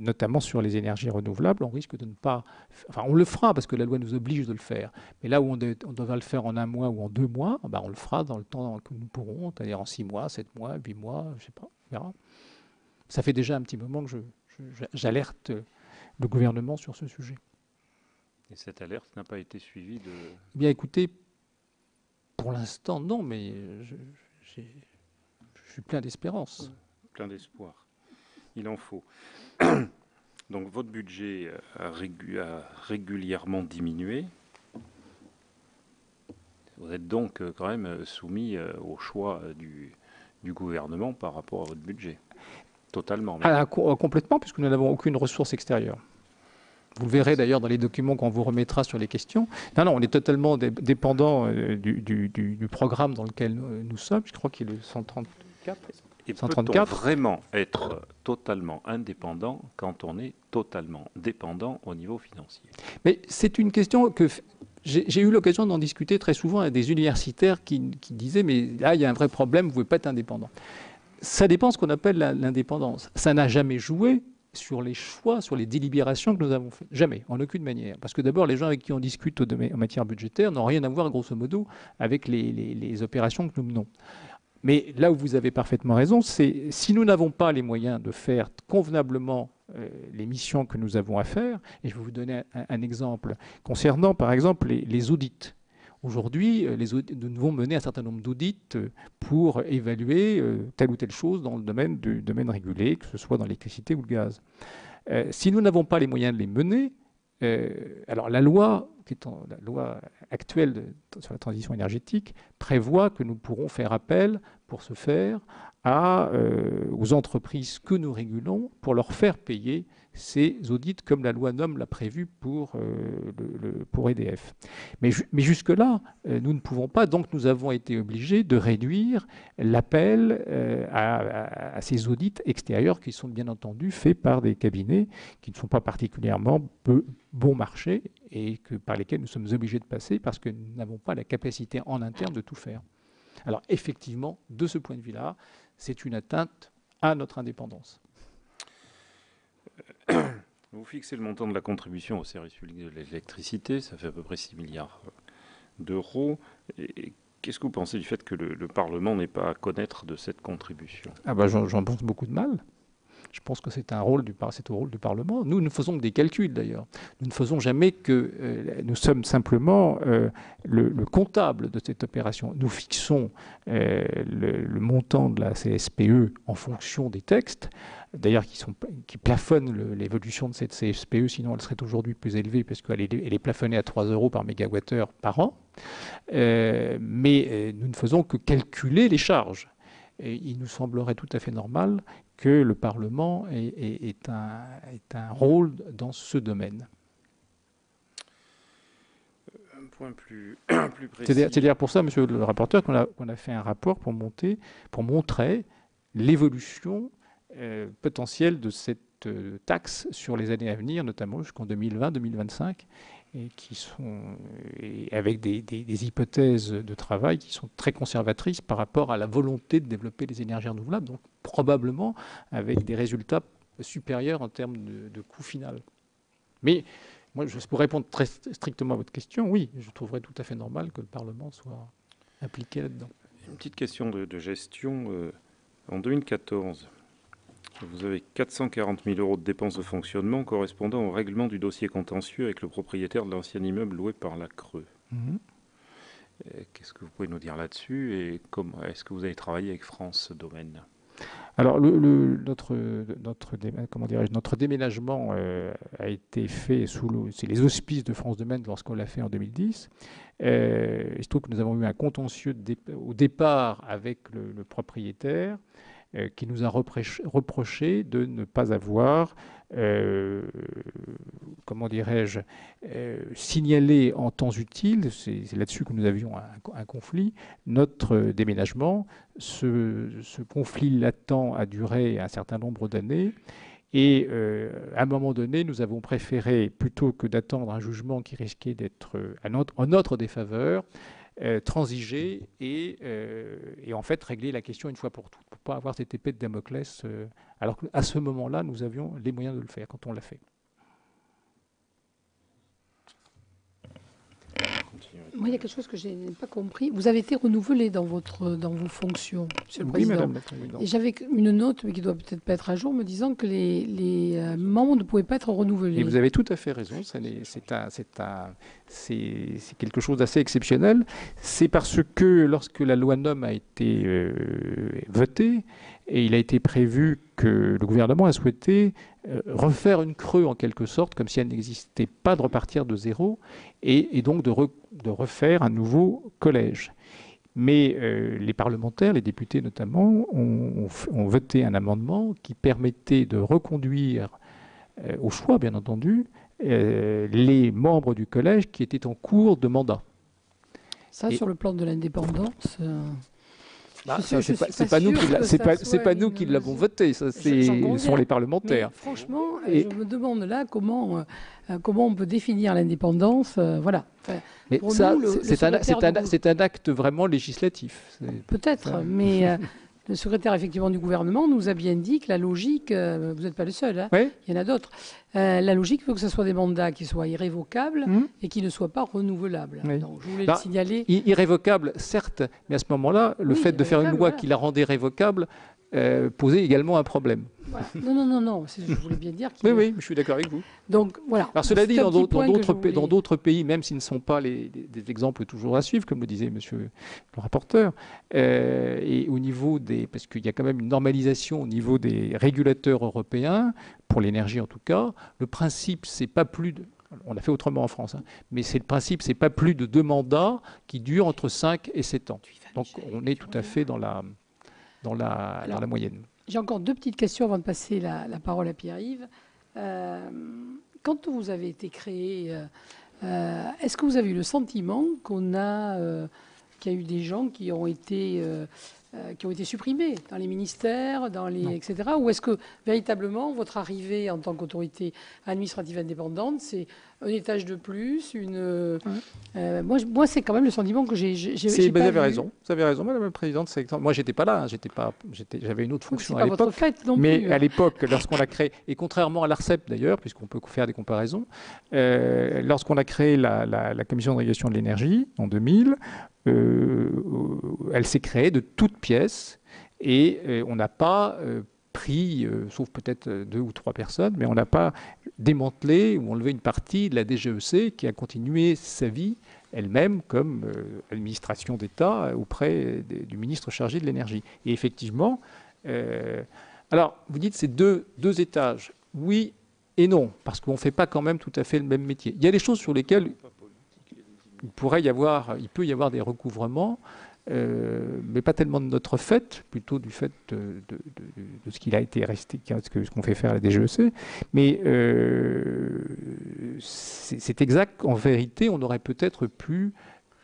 notamment sur les énergies renouvelables, on risque de ne pas... Enfin, on le fera parce que la loi nous oblige de le faire. Mais là où on devra le faire en 1 mois ou en 2 mois, on le fera dans le temps que nous pourrons, c'est-à-dire en 6 mois, 7 mois, 8 mois, je ne sais pas, on verra. Ça fait déjà un petit moment que j'alerte le gouvernement sur ce sujet.
Et cette alerte n'a pas été suivie de...
Eh bien, écoutez, pour l'instant, non, mais je suis plein d'espérance.
Plein d'espoir. Il en faut. Donc, votre budget a régulièrement diminué. Vous êtes donc quand même soumis au choix du gouvernement par rapport à votre budget. Totalement.
Complètement, puisque nous n'avons aucune ressource extérieure. Vous le verrez d'ailleurs dans les documents qu'on vous remettra sur les questions. Non, on est totalement dépendant du programme dans lequel nous sommes. Je crois qu'il est le 134.
Et peut-on vraiment être totalement indépendant quand on est totalement dépendant au niveau financier?
Mais c'est une question que j'ai eu l'occasion d'en discuter très souvent avec des universitaires qui disaient « mais là, il y a un vrai problème, vous ne pouvez pas être indépendant ». Ça dépend de ce qu'on appelle l'indépendance. Ça n'a jamais joué sur les choix, sur les délibérations que nous avons faites. Jamais, en aucune manière. Parce que d'abord, les gens avec qui on discute en matière budgétaire n'ont rien à voir, grosso modo, avec les opérations que nous menons. Mais là où vous avez parfaitement raison, c'est si nous n'avons pas les moyens de faire convenablement les missions que nous avons à faire, et je vais vous donner un exemple concernant, par exemple, les audits. Aujourd'hui, nous devons mener un certain nombre d'audits pour évaluer telle ou telle chose dans le domaine régulé, que ce soit dans l'électricité ou le gaz. Si nous n'avons pas les moyens de les mener, alors la loi actuelle sur la transition énergétique prévoit que nous pourrons faire appel pour ce faire aux entreprises que nous régulons pour leur faire payer ces audits comme la loi NOM l'a prévu pour EDF. Mais jusque-là, nous ne pouvons pas, donc nous avons été obligés de réduire l'appel à ces audits extérieurs qui sont bien entendu faits par des cabinets qui ne sont pas particulièrement bon marché et par lesquels nous sommes obligés de passer parce que nous n'avons pas la capacité en interne de tout faire. Alors effectivement, de ce point de vue-là, c'est une atteinte à notre indépendance.
Vous fixez le montant de la contribution au service public de l'électricité, ça fait à peu près 6 milliards d'euros. Et qu'est-ce que vous pensez du fait que le Parlement n'ait pas à connaître de cette contribution?
Ah ben, j'en pense beaucoup de mal. Je pense que c'est au rôle du Parlement. Nous ne faisons que des calculs d'ailleurs. Nous ne faisons jamais que... nous sommes simplement le comptable de cette opération. Nous fixons le montant de la CSPE en fonction des textes, d'ailleurs qui plafonnent l'évolution de cette CSPE, sinon elle serait aujourd'hui plus élevée parce qu'elle est plafonnée à 3 € par mégawattheure par an. Mais nous ne faisons que calculer les charges. Et il nous semblerait tout à fait normal que le Parlement ait un rôle dans ce domaine.
Un point plus précis.
C'est d'ailleurs pour ça, monsieur le rapporteur, qu'on a fait un rapport pour montrer l'évolution potentielle de cette taxe sur les années à venir, notamment jusqu'en 2020-2025, et avec des hypothèses de travail qui sont très conservatrices par rapport à la volonté de développer les énergies renouvelables, donc probablement avec des résultats supérieurs en termes de coût final. Mais moi, pour répondre très strictement à votre question, oui, je trouverais tout à fait normal que le Parlement soit impliqué là-dedans.
Une petite question de gestion. En 2014, vous avez 440 000 € de dépenses de fonctionnement correspondant au règlement du dossier contentieux avec le propriétaire de l'ancien immeuble loué par la Creux. Qu'est-ce que vous pouvez nous dire là-dessus et comment est-ce que vous avez travaillé avec France Domaine?
Alors, notre déménagement a été fait c'est les auspices de France Domaine lorsqu'on l'a fait en 2010. Il se trouve que nous avons eu un contentieux au départ avec le propriétaire qui nous a reproché de ne pas avoir, signalé en temps utile, c'est là-dessus que nous avions un conflit, notre déménagement. Ce conflit latent a duré un certain nombre d'années. Et à un moment donné, nous avons préféré, plutôt que d'attendre un jugement qui risquait d'être en notre défaveur, transiger et en fait régler la question une fois pour toutes, pour ne pas avoir cette épée de Damoclès, alors qu'à ce moment-là, nous avions les moyens de le faire quand on l'a fait.
Moi, il y a quelque chose que je n'ai pas compris. Vous avez été renouvelé dans vos fonctions, Monsieur le
Oui,
Président.
Madame la Présidente.
Et j'avais une note, mais qui doit peut-être pas être à jour, me disant que les membres ne pouvaient pas être renouvelés.
Et vous avez tout à fait raison. C'est quelque chose d'assez exceptionnel. C'est parce que lorsque la loi NOM a été votée, et il a été prévu que le gouvernement a souhaité refaire une creux en quelque sorte, comme si elle n'existait pas, de repartir de zéro, et donc de refaire un nouveau collège. Mais les parlementaires, les députés notamment, ont voté un amendement qui permettait de reconduire, au choix bien entendu, les membres du collège qui étaient en cours de mandat.
Ça, sur le plan de l'indépendance...
c'est pas nous qui l'avons voté, ça ce sont les parlementaires.
Mais franchement, je me demande là comment on peut définir l'indépendance. Voilà. Enfin,
mais ça, c'est un acte vraiment législatif.
Peut-être, mais le secrétaire effectivement du gouvernement nous a bien dit que la logique, vous n'êtes pas le seul, hein,
oui.
Il y en a d'autres, la logique veut que ce soit des mandats qui soient irrévocables et qui ne soient pas renouvelables.
Oui.
Donc, je voulais le signaler.
Irrévocable, certes, mais à ce moment-là, le fait de faire une loi qui la rendait révocable posait également un problème.
Voilà. Non, je voulais bien dire qu'il...
Oui, je suis d'accord avec vous.
Donc, voilà.
Alors, cela dit, dans d'autres pays, même s'ils ne sont pas des exemples toujours à suivre, comme le disait monsieur le rapporteur, et au niveau parce qu'il y a quand même une normalisation au niveau des régulateurs européens, pour l'énergie en tout cas, le principe, c'est pas plus de... On l'a fait autrement en France, hein, mais le principe, c'est pas plus de 2 mandats qui durent entre 5 et 7 ans. Donc, on est tout à fait dans la moyenne.
J'ai encore 2 petites questions avant de passer la parole à Pierre-Yves. Quand vous avez été créé, est-ce que vous avez eu le sentiment qu'il y a eu des gens qui ont été qui ont été supprimés dans les ministères, etc. Ou est-ce que véritablement votre arrivée en tant qu'autorité administrative indépendante, c'est un étage de plus, moi, c'est quand même le sentiment que j'ai
vous avez raison, Madame la Présidente. Moi, j'étais pas là, j'avais une autre fonction à l'époque. Mais à l'époque, lorsqu'on a créé, et contrairement à l'ARCEP d'ailleurs, puisqu'on peut faire des comparaisons, lorsqu'on a créé la Commission de régulation de l'énergie en 2000, elle s'est créée de toutes pièces et on n'a pas pris, sauf peut-être 2 ou 3 personnes, mais on n'a pas démantelé ou enlevé une partie de la DGEC qui a continué sa vie elle-même comme administration d'État auprès du ministre chargé de l'énergie. Et effectivement, alors vous dites c'est deux étages. Oui et non, parce qu'on ne fait pas quand même tout à fait le même métier. Il y a des choses sur lesquelles il peut y avoir des recouvrements, mais pas tellement de notre fait, plutôt du fait de ce qu'il a été resté, ce qu'on fait faire à la DGEC. Mais c'est exact. En vérité, on aurait peut-être pu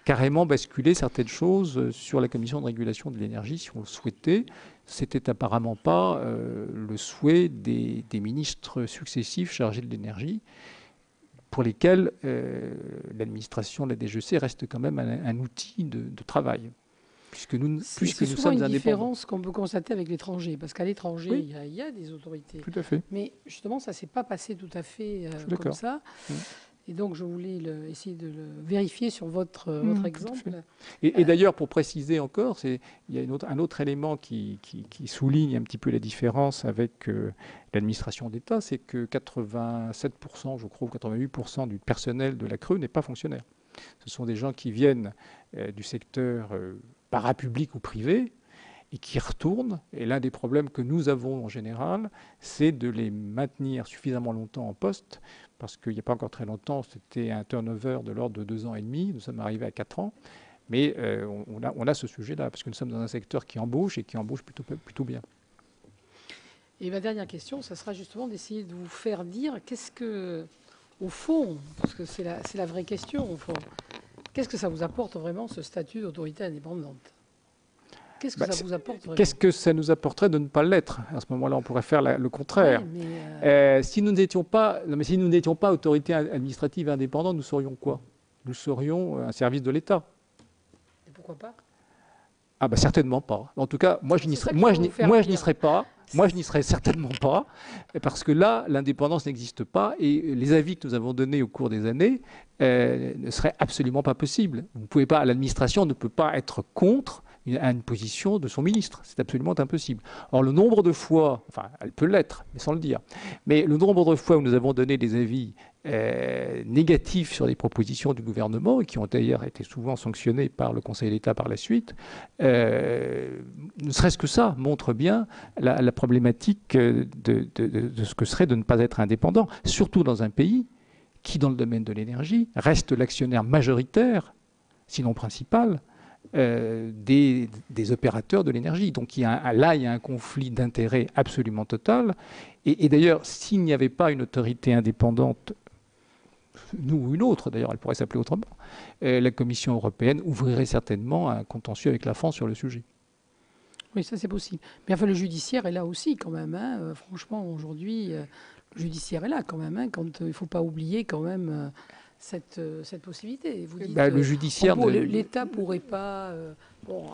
carrément basculer certaines choses sur la Commission de régulation de l'énergie si on le souhaitait. C'était apparemment pas le souhait des ministres successifs chargés de l'énergie, pour lesquels l'administration de la DGEC reste quand même un outil de travail. Puisque nous sommes indépendants. C'est souvent une différence qu'on peut constater avec l'étranger, parce qu'à l'étranger, oui, il y a des autorités. Tout à fait. Mais justement, ça ne s'est pas passé tout à fait comme ça. Et donc, je voulais essayer de le vérifier sur votre exemple. Et d'ailleurs, pour préciser encore, il y a un autre élément qui souligne un petit peu la différence avec l'administration d'État, c'est que 87%, je crois, ou 88% du personnel de la CRE n'est pas fonctionnaire. Ce sont des gens qui viennent du secteur parapublic ou privé et qui retournent. Et l'un des problèmes que nous avons en général, c'est de les maintenir suffisamment longtemps en poste, parce qu'il n'y a pas encore très longtemps, c'était un turnover de l'ordre de 2 ans et demi. Nous sommes arrivés à 4 ans. Mais on a ce sujet-là, parce que nous sommes dans un secteur qui embauche et qui embauche plutôt bien. Et ma dernière question, ça sera justement d'essayer de vous faire dire qu'est-ce que, au fond, parce que c'est la vraie question, au fond, qu'est-ce que ça vous apporte vraiment, ce statut d'autorité indépendante ? Qu'est-ce que ça vous apporte vraiment ? Qu'est-ce que ça nous apporterait de ne pas l'être ? À ce moment-là, on pourrait faire le contraire. Oui, si nous n'étions pas autorité administrative indépendante, nous serions quoi ? Nous serions un service de l'État. Et pourquoi pas ? Ah bah certainement pas. En tout cas, moi je n'y serais pas. Moi, je n'y serais certainement pas, parce que là, l'indépendance n'existe pas et les avis que nous avons donnés au cours des années ne seraient absolument pas possibles. Vous pouvez pas, l'administration ne peut pas être contre une position de son ministre. C'est absolument impossible. Or, le nombre de fois, enfin, elle peut l'être, mais sans le dire, mais le nombre de fois où nous avons donné des avis négatifs sur les propositions du gouvernement, et qui ont d'ailleurs été souvent sanctionnés par le Conseil d'État par la suite, ne serait-ce que ça montre bien la problématique de ce que serait de ne pas être indépendant, surtout dans un pays qui, dans le domaine de l'énergie, reste l'actionnaire majoritaire, sinon principal, des opérateurs de l'énergie. Donc il y a un conflit d'intérêts absolument total. Et d'ailleurs, s'il n'y avait pas une autorité indépendante, nous ou une autre, d'ailleurs, elle pourrait s'appeler autrement, la Commission européenne ouvrirait certainement un contentieux avec la France sur le sujet. Oui, ça c'est possible. Mais enfin, le judiciaire est là aussi quand même. Hein. Franchement, aujourd'hui, le judiciaire est là quand même. Hein, quand il ne faut pas oublier quand même cette possibilité. Vous dites, le judiciaire... l'État ne pourrait pas...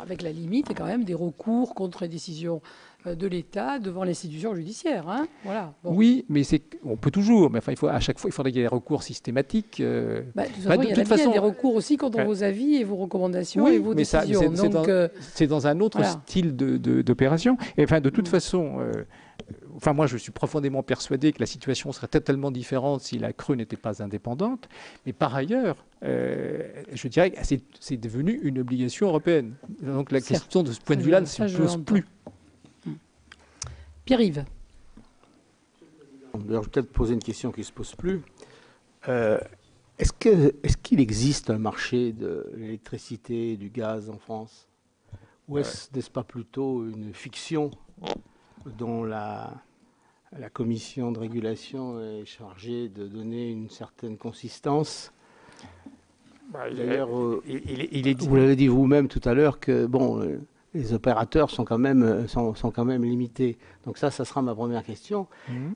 avec la limite, il y a quand même des recours contre les décisions de l'État devant l'institution judiciaire. Hein, voilà. Bon. Oui, mais on peut toujours. Mais enfin, à chaque fois, il faudrait qu'il y ait des recours systématiques. De toute façon, il y a des recours aussi contre vos avis et vos recommandations et vos décisions. C'est dans un autre style d'opération. Et enfin, de toute façon... Enfin, moi, je suis profondément persuadé que la situation serait totalement différente si la CRE n'était pas indépendante. Mais par ailleurs, je dirais que c'est devenu une obligation européenne. Donc la question de ce point de vue-là ne se pose plus. Pierre-Yves.
Alors, je vais peut-être poser une question qui ne se pose plus. Est-ce qu'il existe un marché de l'électricité et du gaz en France ? Ou n'est-ce pas plutôt une fiction dont la commission de régulation est chargée de donner une certaine consistance? D'ailleurs, vous l'avez dit vous-même tout à l'heure que les opérateurs sont quand même limités. Donc ça sera ma première question.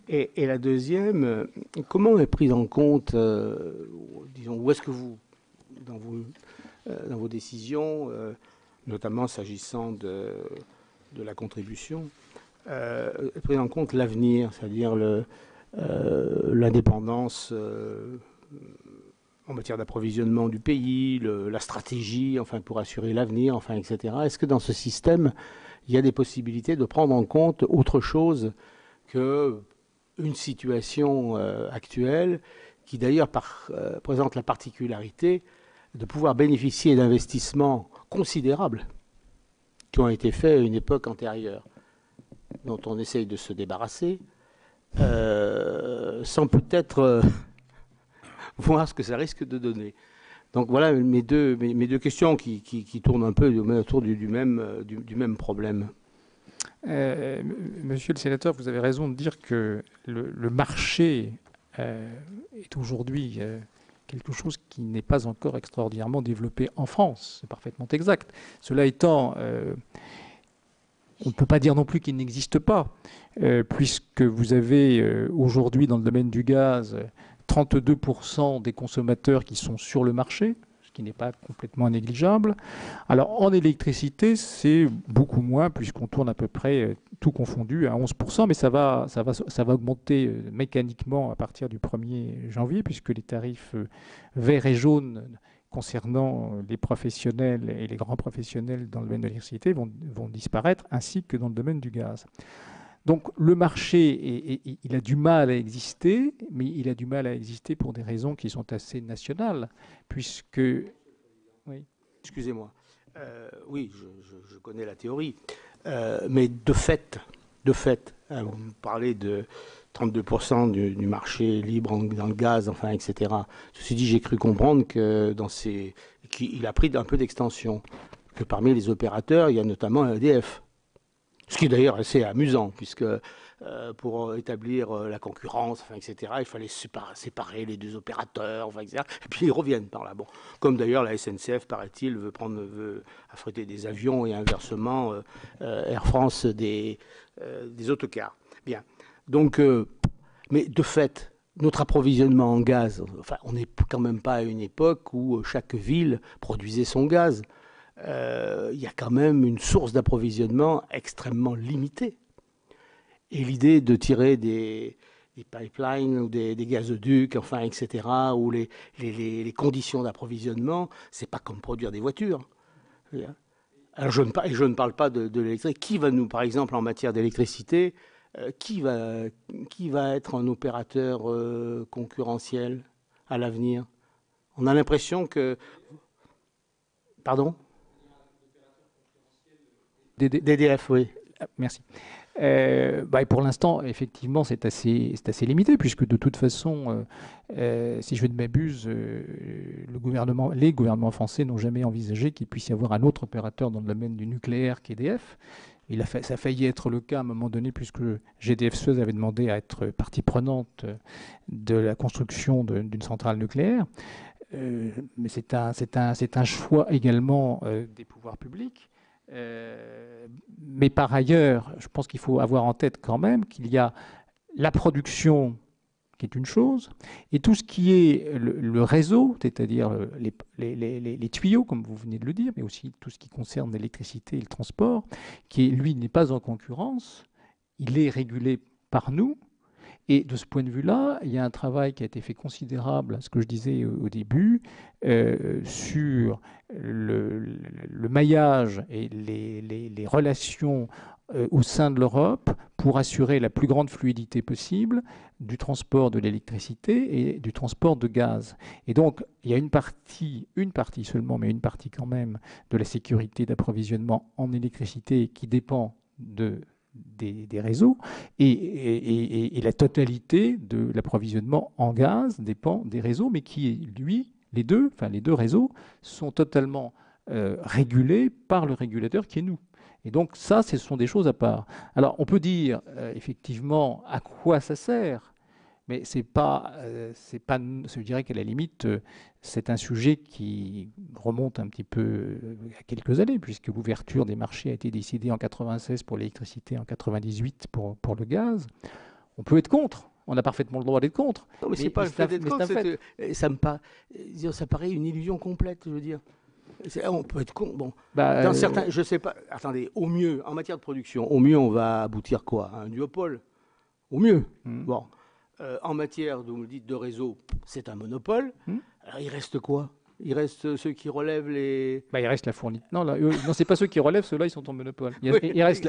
Et la deuxième, comment est prise en compte, disons, où est-ce que vous, dans vos décisions, notamment s'agissant de la contribution, est pris en compte l'avenir, c'est-à-dire l'indépendance en matière d'approvisionnement du pays, la stratégie, enfin pour assurer l'avenir, enfin etc. Est-ce que dans ce système, il y a des possibilités de prendre en compte autre chose que une situation actuelle qui d'ailleurs présente la particularité de pouvoir bénéficier d'investissements considérables qui ont été faits à une époque antérieure, dont on essaye de se débarrasser, sans peut-être voir ce que ça risque de donner. Donc voilà mes deux questions qui tournent un peu autour du même problème.
Monsieur le sénateur, vous avez raison de dire que le marché est aujourd'hui quelque chose qui n'est pas encore extraordinairement développé en France. C'est parfaitement exact. Cela étant, on ne peut pas dire non plus qu'il n'existe pas, puisque vous avez aujourd'hui dans le domaine du gaz 32% des consommateurs qui sont sur le marché, ce qui n'est pas complètement négligeable. Alors en électricité, c'est beaucoup moins, puisqu'on tourne à peu près tout confondu à 11%, mais ça va augmenter mécaniquement à partir du 1er janvier, puisque les tarifs verts et jaunes concernant les professionnels et les grands professionnels dans le domaine de l'électricité vont disparaître, ainsi que dans le domaine du gaz. Donc le marché, il a du mal à exister, mais il a du mal à exister pour des raisons qui sont assez nationales, puisque... Oui.
Excusez-moi. Oui, je connais la théorie, mais de fait, vous me parlez de 32% du marché libre dans le gaz, enfin, etc. Ceci dit, j'ai cru comprendre que qu'il a pris un peu d'extension, que parmi les opérateurs, il y a notamment EDF. Ce qui est d'ailleurs assez amusant, puisque pour établir la concurrence, enfin, etc., il fallait séparer les deux opérateurs, enfin, etc. Et puis ils reviennent par là. Bon, comme d'ailleurs la SNCF, paraît-il, veut affréter des avions et inversement Air France des autocars. Bien. Donc, mais de fait, notre approvisionnement en gaz, enfin, on n'est quand même pas à une époque où chaque ville produisait son gaz. Il y a quand même une source d'approvisionnement extrêmement limitée. Et l'idée de tirer des pipelines ou des gazoducs, enfin, etc., ou les conditions d'approvisionnement, c'est pas comme produire des voitures. Alors je ne parle pas de l'électricité. Qui va nous, par exemple, en matière d'électricité, qui va être un opérateur concurrentiel à l'avenir? On a l'impression que... Pardon? DDF, oui.
Merci. Et pour l'instant, effectivement, c'est assez limité, puisque de toute façon, si je ne m'abuse, les gouvernements français n'ont jamais envisagé qu'il puisse y avoir un autre opérateur dans le domaine du nucléaire qu'EDF. Ça a failli être le cas à un moment donné, puisque GDF Suez avait demandé à être partie prenante de la construction d'une centrale nucléaire. Mais c'est un choix également des pouvoirs publics. Mais par ailleurs, je pense qu'il faut avoir en tête quand même qu'il y a la production qui est une chose, et tout ce qui est le réseau, c'est-à-dire les tuyaux, comme vous venez de le dire, mais aussi tout ce qui concerne l'électricité et le transport, qui, lui, n'est pas en concurrence, il est régulé par nous. Et de ce point de vue-là, il y a un travail qui a été fait considérable, ce que je disais au début, sur le maillage et les relations au sein de l'Europe pour assurer la plus grande fluidité possible du transport de l'électricité et du transport de gaz. Et donc, il y a une partie seulement, mais une partie quand même, de la sécurité d'approvisionnement en électricité qui dépend des réseaux, et la totalité de l'approvisionnement en gaz dépend des réseaux, mais qui, les deux réseaux sont totalement régulés par le régulateur qui est nous. Et donc ça, ce sont des choses à part. Alors on peut dire effectivement à quoi ça sert, Mais c'est pas, je dirais qu'à la limite, c'est un sujet qui remonte un petit peu à quelques années, puisque l'ouverture des marchés a été décidée en 96 pour l'électricité, en 98 pour le gaz. On peut être contre. On a parfaitement le droit d'être contre.
Non, mais c'est pas le fait d'être contre. Ça paraît une illusion complète, je veux dire. On peut être con. Bon, dans certains, je sais pas. Attendez, au mieux, en matière de production, au mieux, on va aboutir quoi? À un duopole. Au mieux. Bon. En matière, vous me dites, de réseau, c'est un monopole. Alors, il reste quoi? Il reste ceux qui relèvent les...
il reste la fourniture. Non, non, c'est pas ceux qui relèvent, ceux-là, ils sont en monopole. Il reste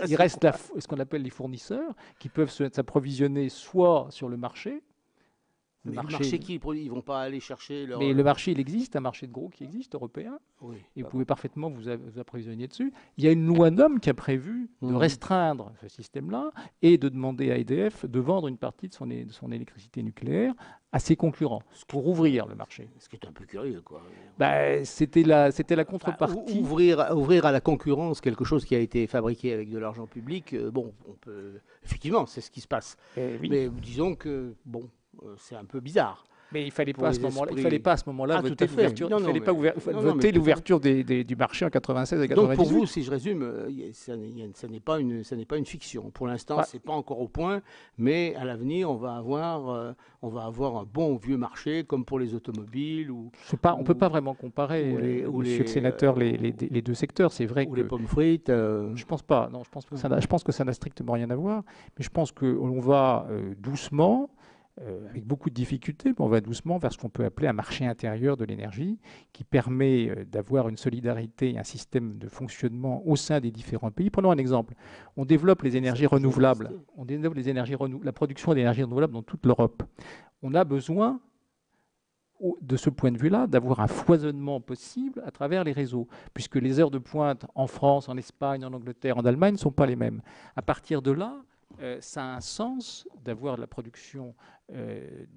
ce qu'on appelle les fournisseurs, qui peuvent s'approvisionner soit sur le marché.
Le marché qui produit, ils vont pas aller chercher leur...
Mais le marché, il existe, un marché de gros qui existe, européen.
Oui,
et vous pouvez parfaitement vous approvisionner dessus. Il y a une loi NOM qui a prévu de restreindre ce système-là et de demander à EDF de vendre une partie de son électricité nucléaire à ses concurrents pour ouvrir le marché.
Ce qui est un peu curieux, quoi.
C'était la contrepartie.
Ouvrir à la concurrence quelque chose qui a été fabriqué avec de l'argent public, bon, on peut... Effectivement, c'est ce qui se passe.
Oui.
Mais disons que, bon... c'est un peu bizarre.
Mais il fallait pas à ce moment-là. Il fallait pas à ce moment-là voter l'ouverture. Il fallait pas voter l'ouverture du marché en 96 et 98.
Donc pour vous, si je résume, ça n'est pas une fiction. Pour l'instant, c'est pas encore au point, mais à l'avenir, on va avoir un bon vieux marché comme pour les automobiles ou.
On peut pas vraiment comparer, Monsieur le sénateur, les deux secteurs. C'est vrai
ou
que
les pommes frites.
Je pense pas. Non, je pense que ça n'a strictement rien à voir. Mais je pense qu'on va doucement. Avec beaucoup de difficultés, mais on va doucement vers ce qu'on peut appeler un marché intérieur de l'énergie qui permet d'avoir une solidarité et un système de fonctionnement au sein des différents pays. Prenons un exemple. On développe les énergies renouvelables. On développe la production d'énergie renouvelable dans toute l'Europe. On a besoin, de ce point de vue-là, d'avoir un foisonnement possible à travers les réseaux, puisque les heures de pointe en France, en Espagne, en Angleterre, en Allemagne ne sont pas les mêmes. À partir de là, ça a un sens d'avoir de la production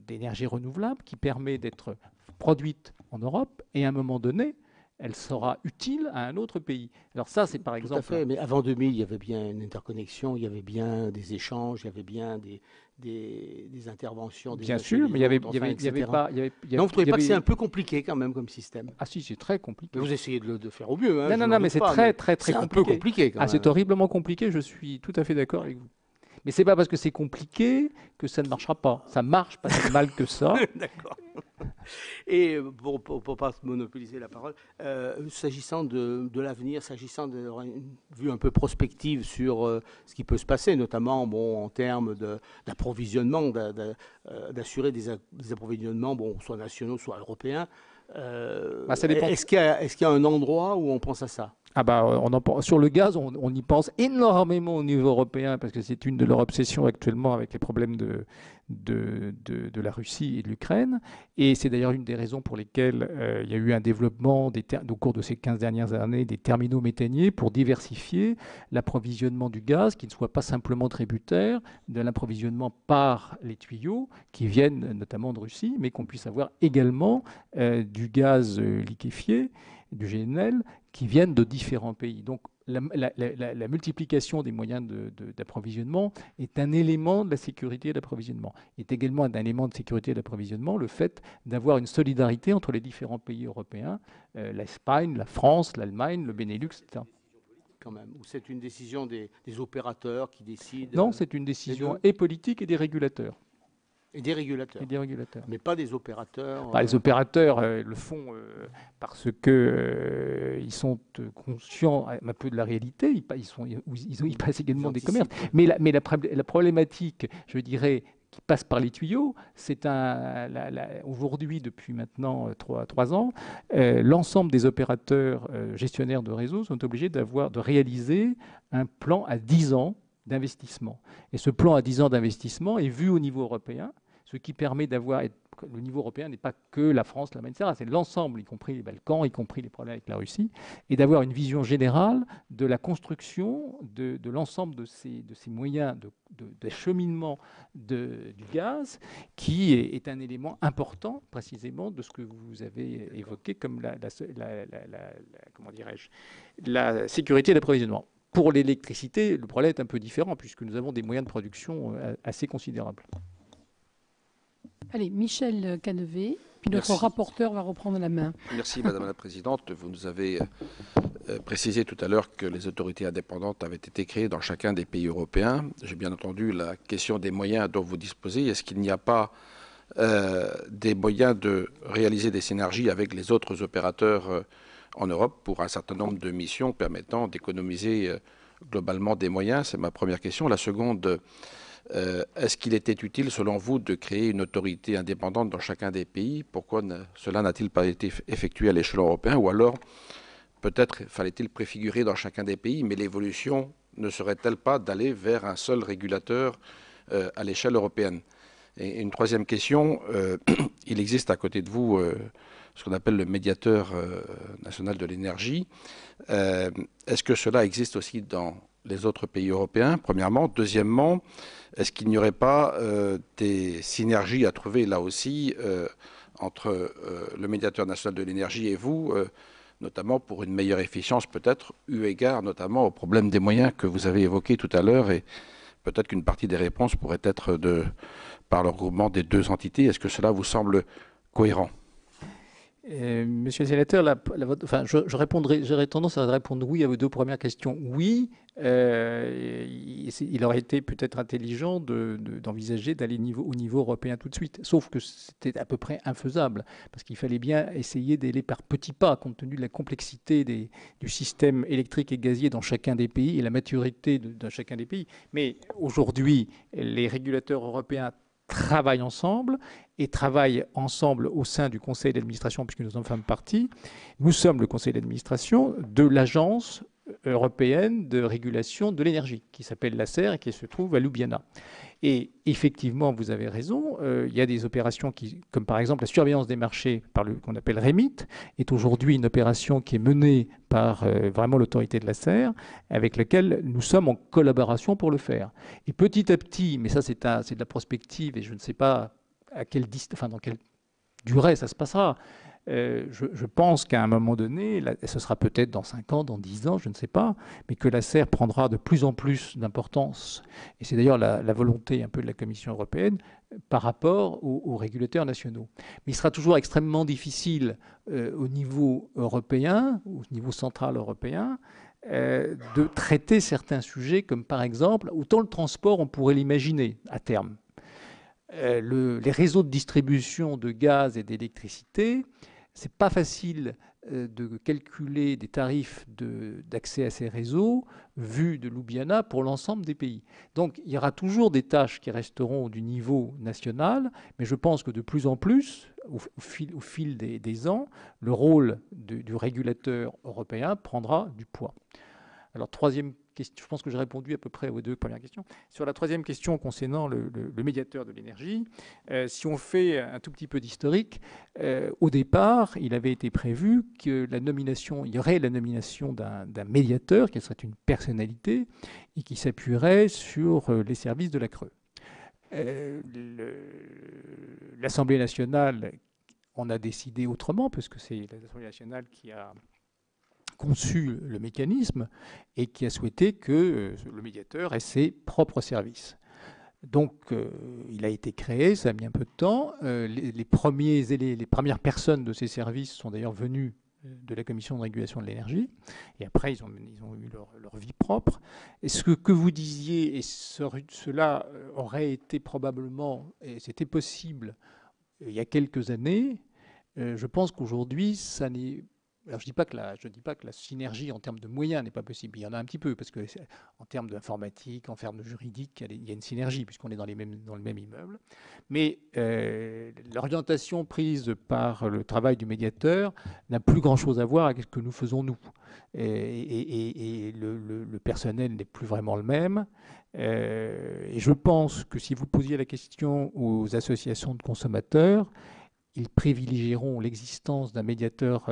d'énergie renouvelable qui permet d'être produite en Europe et à un moment donné, elle sera utile à un autre pays. Alors ça, c'est par exemple...
Tout à fait, mais avant 2000, il y avait bien une interconnexion, il y avait bien des échanges, il y avait bien des interventions.
Bien sûr, mais il n'y avait pas...
Non, vous ne trouvez pas que c'est un peu compliqué quand même comme système?
Ah si, c'est très compliqué.
Mais vous essayez de faire au mieux.
Hein, non, mais c'est très compliqué.
C'est un peu compliqué quand même.
C'est horriblement compliqué, je suis tout à fait d'accord avec vous. Mais c'est pas parce que c'est compliqué que ça ne marchera pas. Ça marche pas si mal que ça.
D'accord. Et pour pas monopoliser la parole, s'agissant de l'avenir, s'agissant d'avoir une vue un peu prospective sur ce qui peut se passer, notamment en termes d'approvisionnement, d'assurer des approvisionnements, soit nationaux, soit européens. Ça dépend. Est-ce qu'il y a un endroit où on pense à ça?
Sur le gaz, on y pense énormément au niveau européen parce que c'est une de leurs obsessions actuellement avec les problèmes de la Russie et de l'Ukraine. Et c'est d'ailleurs une des raisons pour lesquelles il y a eu un développement au cours de ces 15 dernières années des terminaux méthaniers pour diversifier l'approvisionnement du gaz qui ne soit pas simplement tributaire de l'approvisionnement par les tuyaux qui viennent notamment de Russie, mais qu'on puisse avoir également du gaz liquéfié, du GNL, qui viennent de différents pays. Donc la multiplication des moyens d'approvisionnement est un élément de la sécurité d'approvisionnement. Est également un élément de sécurité d'approvisionnement le fait d'avoir une solidarité entre les différents pays européens, l'Espagne, la France, l'Allemagne, le Benelux, etc.
Quand même, ou c'est une décision des opérateurs qui décident?
Non, c'est une décision et politique et des régulateurs.
Et des régulateurs.
Et des régulateurs.
Mais pas des opérateurs.
Les opérateurs le font parce que ils sont conscients un peu de la réalité. Ils passent également des commerces. Mais la problématique, je dirais, qui passe par les tuyaux, c'est aujourd'hui, depuis maintenant 3 ans, l'ensemble des opérateurs gestionnaires de réseaux sont obligés de réaliser un plan à 10 ans d'investissement. Et ce plan à 10 ans d'investissement est vu au niveau européen, ce qui permet d'avoir... Le niveau européen n'est pas que la France, l'Allemagne, etc. C'est l'ensemble, y compris les Balkans, y compris les problèmes avec la Russie, et d'avoir une vision générale de la construction de l'ensemble de ces moyens d'acheminement du gaz, qui est un élément important, précisément, de ce que vous avez évoqué comme la sécurité d'approvisionnement. Pour l'électricité, le problème est un peu différent, puisque nous avons des moyens de production assez considérables.
Allez, Michel Canevet, puis notre
Merci.
rapporteur va reprendre la main.
Merci Madame la Présidente. Vous nous avez précisé tout à l'heure que les autorités indépendantes avaient été créées dans chacun des pays européens. J'ai bien entendu la question des moyens dont vous disposez. Est-ce qu'il n'y a pas des moyens de réaliser des synergies avec les autres opérateurs en Europe pour un certain nombre de missions permettant d'économiser globalement des moyens? C'est ma première question. La seconde, est-ce qu'il était utile, selon vous, de créer une autorité indépendante dans chacun des pays? Pourquoi cela n'a-t-il pas été effectué à l'échelon européen? Ou alors, peut-être fallait-il préfigurer dans chacun des pays, mais l'évolution ne serait-elle pas d'aller vers un seul régulateur à l'échelle européenne? Et une troisième question, il existe à côté de vous ce qu'on appelle le médiateur national de l'énergie. Est-ce que cela existe aussi dans les autres pays européens, premièrement? Deuxièmement, est-ce qu'il n'y aurait pas des synergies à trouver là aussi entre le médiateur national de l'énergie et vous, notamment pour une meilleure efficience peut-être, eu égard notamment au problème des moyens que vous avez évoqué tout à l'heure, et peut-être qu'une partie des réponses pourrait être par le regroupement des deux entités. Est-ce que cela vous semble cohérent?
Monsieur le sénateur, j'aurais tendance à répondre oui à vos deux premières questions. Oui, il aurait été peut-être intelligent d'envisager d'aller au niveau européen tout de suite, sauf que c'était à peu près infaisable, parce qu'il fallait bien essayer d'aller par petits pas, compte tenu de la complexité du système électrique et gazier dans chacun des pays et la maturité de chacun des pays. Mais aujourd'hui, les régulateurs européens travaillent ensemble et travaillent ensemble au sein du conseil d'administration, puisque nous en faisons partie. Nous sommes le conseil d'administration de l'agence européenne de régulation de l'énergie, qui s'appelle l'ACER et qui se trouve à Ljubljana. Et effectivement, vous avez raison, il y a des opérations comme par exemple la surveillance des marchés qu'on appelle REMIT, est aujourd'hui une opération qui est menée par vraiment l'autorité de l'ACER, avec laquelle nous sommes en collaboration pour le faire. Et petit à petit, mais ça c'est de la prospective et je ne sais pas dans quelle durée ça se passera, je pense qu'à un moment donné, ce sera peut-être dans 5 ans, dans 10 ans, je ne sais pas, mais que l'ACER prendra de plus en plus d'importance, et c'est d'ailleurs la volonté un peu de la Commission européenne, par rapport aux régulateurs nationaux. Mais il sera toujours extrêmement difficile au niveau européen, au niveau central européen, de traiter certains sujets, comme par exemple, autant le transport, on pourrait l'imaginer à terme. Les réseaux de distribution de gaz et d'électricité, c'est pas facile de calculer des tarifs d'accès à ces réseaux vus de Ljubljana pour l'ensemble des pays. Donc il y aura toujours des tâches qui resteront du niveau national, mais je pense que de plus en plus, au fil des ans, le rôle du régulateur européen prendra du poids. Alors, troisième question, je pense que j'ai répondu à peu près aux deux premières questions. Sur la troisième question concernant le médiateur de l'énergie, si on fait un tout petit peu d'historique, au départ, il avait été prévu que il y aurait la nomination d'un médiateur, qui serait une personnalité, et qui s'appuierait sur les services de la CRE. L'Assemblée nationale en a décidé autrement, parce que c'est l'Assemblée nationale qui a conçu le mécanisme et qui a souhaité que le médiateur ait ses propres services. Donc, il a été créé, ça a mis un peu de temps. Les premières personnes de ces services sont d'ailleurs venues de la Commission de régulation de l'énergie, et après, ils ont eu leur vie propre. Et ce que vous disiez, et cela aurait été probablement, et c'était possible il y a quelques années, je pense qu'aujourd'hui, ça n'est... Alors, je ne dis pas que la synergie en termes de moyens n'est pas possible. Il y en a un petit peu, parce qu'en termes d'informatique, en termes de juridique, il y a une synergie, puisqu'on est dans le même immeuble. Mais l'orientation prise par le travail du médiateur n'a plus grand-chose à voir avec ce que nous faisons nous. Et le personnel n'est plus vraiment le même. Et je pense que si vous posiez la question aux associations de consommateurs, ils privilégieront l'existence d'un médiateur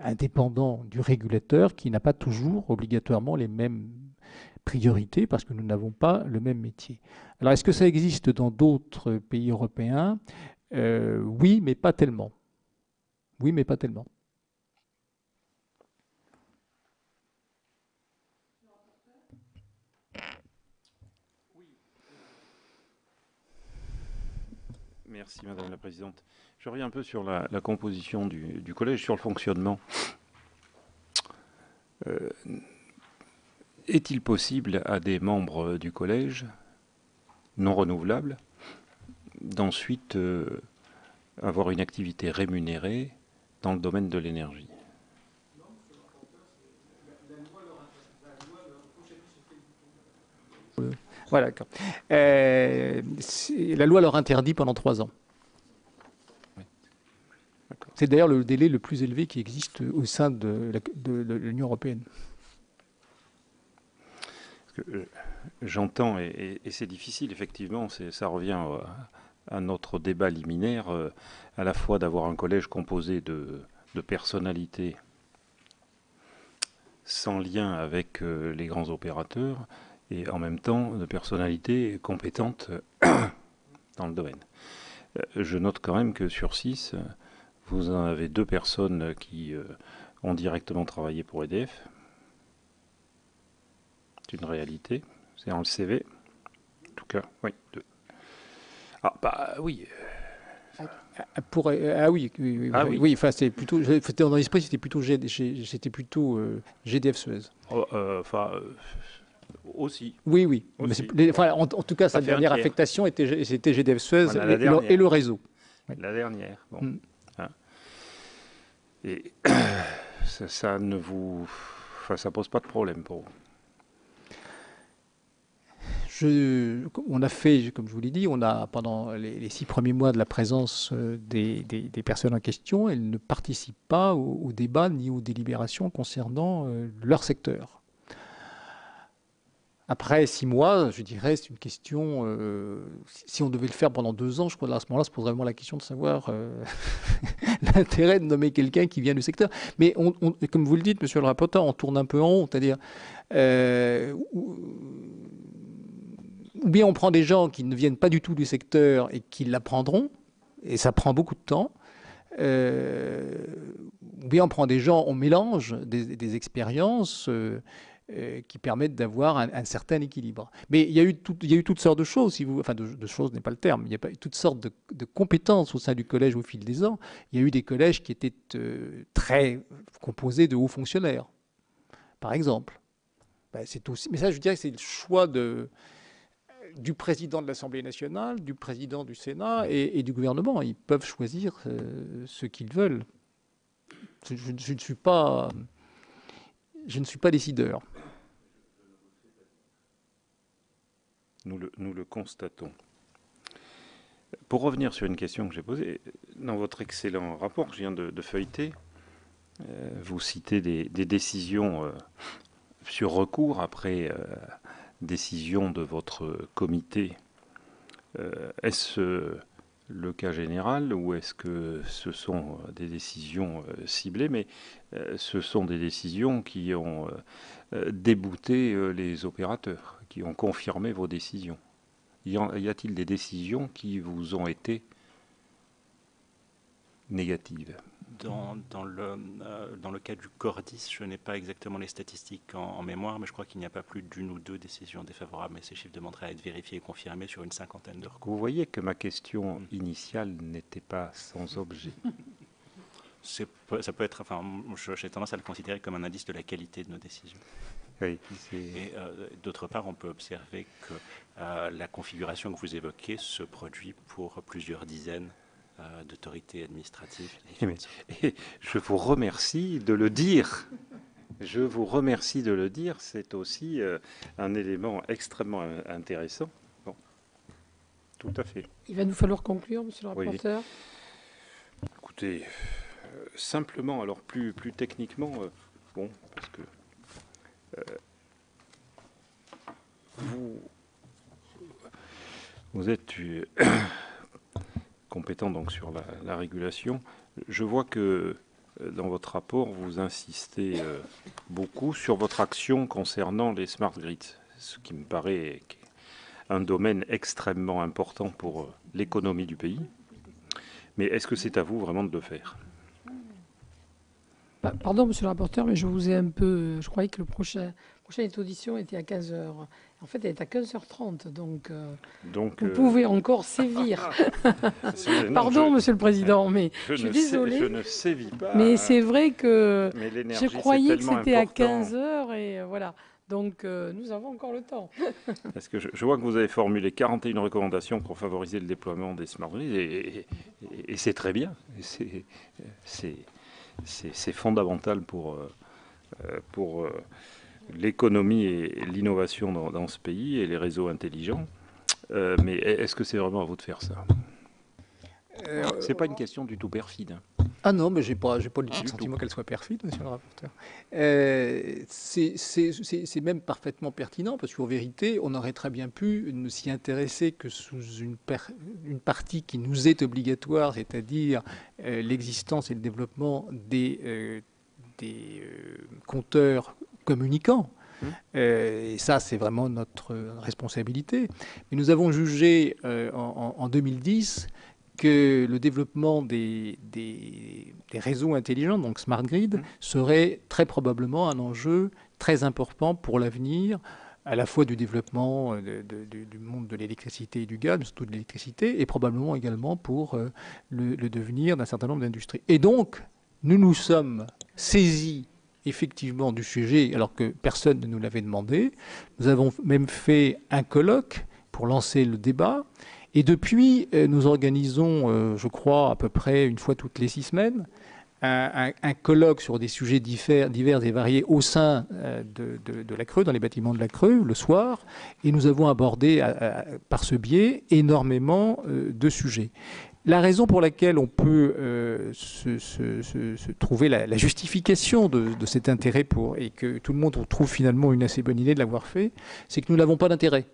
indépendant du régulateur qui n'a pas toujours obligatoirement les mêmes priorités parce que nous n'avons pas le même métier. Alors, est-ce que ça existe dans d'autres pays européens? Oui, mais pas tellement. Oui, mais pas tellement.
Merci Madame la Présidente. Je reviens un peu sur la composition du collège, sur le fonctionnement. Est-il possible à des membres du collège non renouvelables d'ensuite avoir une activité rémunérée dans le domaine de l'énergie?
Voilà, d'accord. La loi leur interdit pendant 3 ans. C'est d'ailleurs le délai le plus élevé qui existe au sein de l'Union européenne.
J'entends, et c'est difficile, effectivement, ça revient à notre débat liminaire, à la fois d'avoir un collège composé de personnalités sans lien avec les grands opérateurs, et en même temps de personnalités compétentes dans le domaine. Je note quand même que sur 6, vous en avez 2 personnes qui ont directement travaillé pour EDF. C'est une réalité, c'est dans le CV. En tout cas, oui, 2. Ah, bah oui.
Oui, enfin, c'est plutôt, dans l'esprit, c'était plutôt GDF Suez.
Aussi.
Oui, oui.
Aussi.
Mais en tout cas, sa dernière affectation c'était GDF Suez et le réseau.
La dernière. Bon.
Mm.
Hein. Et ça ne vous, ça pose pas de problème pour vous.
On a fait, comme je vous l'ai dit, pendant les 6 premiers mois de la présence des personnes en question, elles ne participent pas au débat ni aux délibérations concernant leur secteur. Après 6 mois, je dirais, c'est une question. Si on devait le faire pendant 2 ans, je crois qu'à ce moment-là, se poserait vraiment la question de savoir l'intérêt de nommer quelqu'un qui vient du secteur. Mais comme vous le dites, monsieur le rapporteur, on tourne un peu en rond, c'est-à-dire. Ou bien on prend des gens qui ne viennent pas du tout du secteur et qui l'apprendront, et ça prend beaucoup de temps. Ou bien on prend des gens, on mélange des expériences qui permettent d'avoir un certain équilibre. Mais il y a eu toutes sortes de choses, enfin de choses n'est pas le terme, il y a toutes sortes de compétences au sein du collège au fil des ans. Il y a eu des collèges qui étaient très composés de hauts fonctionnaires, par exemple. C'est aussi, mais ça, je dirais que c'est le choix du président de l'Assemblée nationale, du président du Sénat et du gouvernement. Ils peuvent choisir ce qu'ils veulent. Je ne suis pas décideur.
Nous le constatons. Pour revenir sur une question que j'ai posée, dans votre excellent rapport que je viens de feuilleter, vous citez des décisions sur recours après décision de votre comité. Est-ce le cas général ou est-ce que ce sont des décisions ciblées, mais ce sont des décisions qui ont débouté les opérateurs, qui ont confirmé vos décisions? Y a-t-il des décisions qui vous ont été négatives?
Dans le cas du Cordis, je n'ai pas exactement les statistiques en mémoire, mais je crois qu'il n'y a pas plus d'1 ou 2 décisions défavorables. Mais ces chiffres demanderaient à être vérifiés et confirmés sur une 50aine de recours.
Vous voyez que ma question initiale n'était pas sans objet.
Ça peut être, enfin, j'ai tendance à le considérer comme un indice de la qualité de nos décisions.
Oui,
et d'autre part, on peut observer que la configuration que vous évoquez se produit pour plusieurs dizaines d'autorités administratives.
Et je vous remercie de le dire. Je vous remercie de le dire. C'est aussi un élément extrêmement intéressant. Bon, tout à fait.
Il va nous falloir conclure, monsieur le rapporteur.
Oui. Écoutez, simplement, alors plus techniquement, bon, parce que vous êtes compétent donc sur la régulation. Je vois que dans votre rapport, vous insistez beaucoup sur votre action concernant les smart grids, ce qui me paraît un domaine extrêmement important pour l'économie du pays. Mais est-ce que c'est à vous vraiment de le faire?
Pardon, monsieur le rapporteur, mais je vous ai un peu... Je croyais que la prochaine audition était à 15 heures. En fait, elle est à 15h30, donc vous pouvez encore sévir. Pardon, monsieur le Président, mais je suis désolée.
Je ne sévis pas.
Mais c'est vrai que je croyais que c'était à
important.
15 heures, et voilà. Donc, nous avons encore le temps.
Parce que je vois que vous avez formulé 41 recommandations pour favoriser le déploiement des smart grids, et c'est très bien. C'est fondamental pour l'économie et l'innovation dans ce pays et les réseaux intelligents. Mais est-ce que c'est vraiment à vous de faire ça? C'est pas une question du tout perfide.
Ah non, mais j'ai pas le sentiment qu'elle soit perfide, monsieur le rapporteur. C'est même parfaitement pertinent, parce qu'en vérité, on aurait très bien pu ne s'y intéresser que sous une partie qui nous est obligatoire, c'est-à-dire l'existence et le développement des compteurs communicants. Et ça, c'est vraiment notre responsabilité. Mais nous avons jugé en 2010 que le développement des réseaux intelligents, donc smart grid, serait très probablement un enjeu très important pour l'avenir, à la fois du développement du monde de l'électricité et du gaz, mais surtout de l'électricité, et probablement également pour le devenir d'un certain nombre d'industries. Et donc, nous nous sommes saisis effectivement du sujet, alors que personne ne nous l'avait demandé. Nous avons même fait un colloque pour lancer le débat. Et depuis, nous organisons, je crois, à peu près une fois toutes les 6 semaines, un colloque sur des sujets divers et variés au sein de la Creux, dans les bâtiments de la Creux, le soir. Et nous avons abordé, par ce biais, énormément de sujets. La raison pour laquelle on peut se trouver la justification de cet intérêt et que tout le monde trouve finalement une assez bonne idée de l'avoir fait, c'est que nous n'avons pas d'intérêt.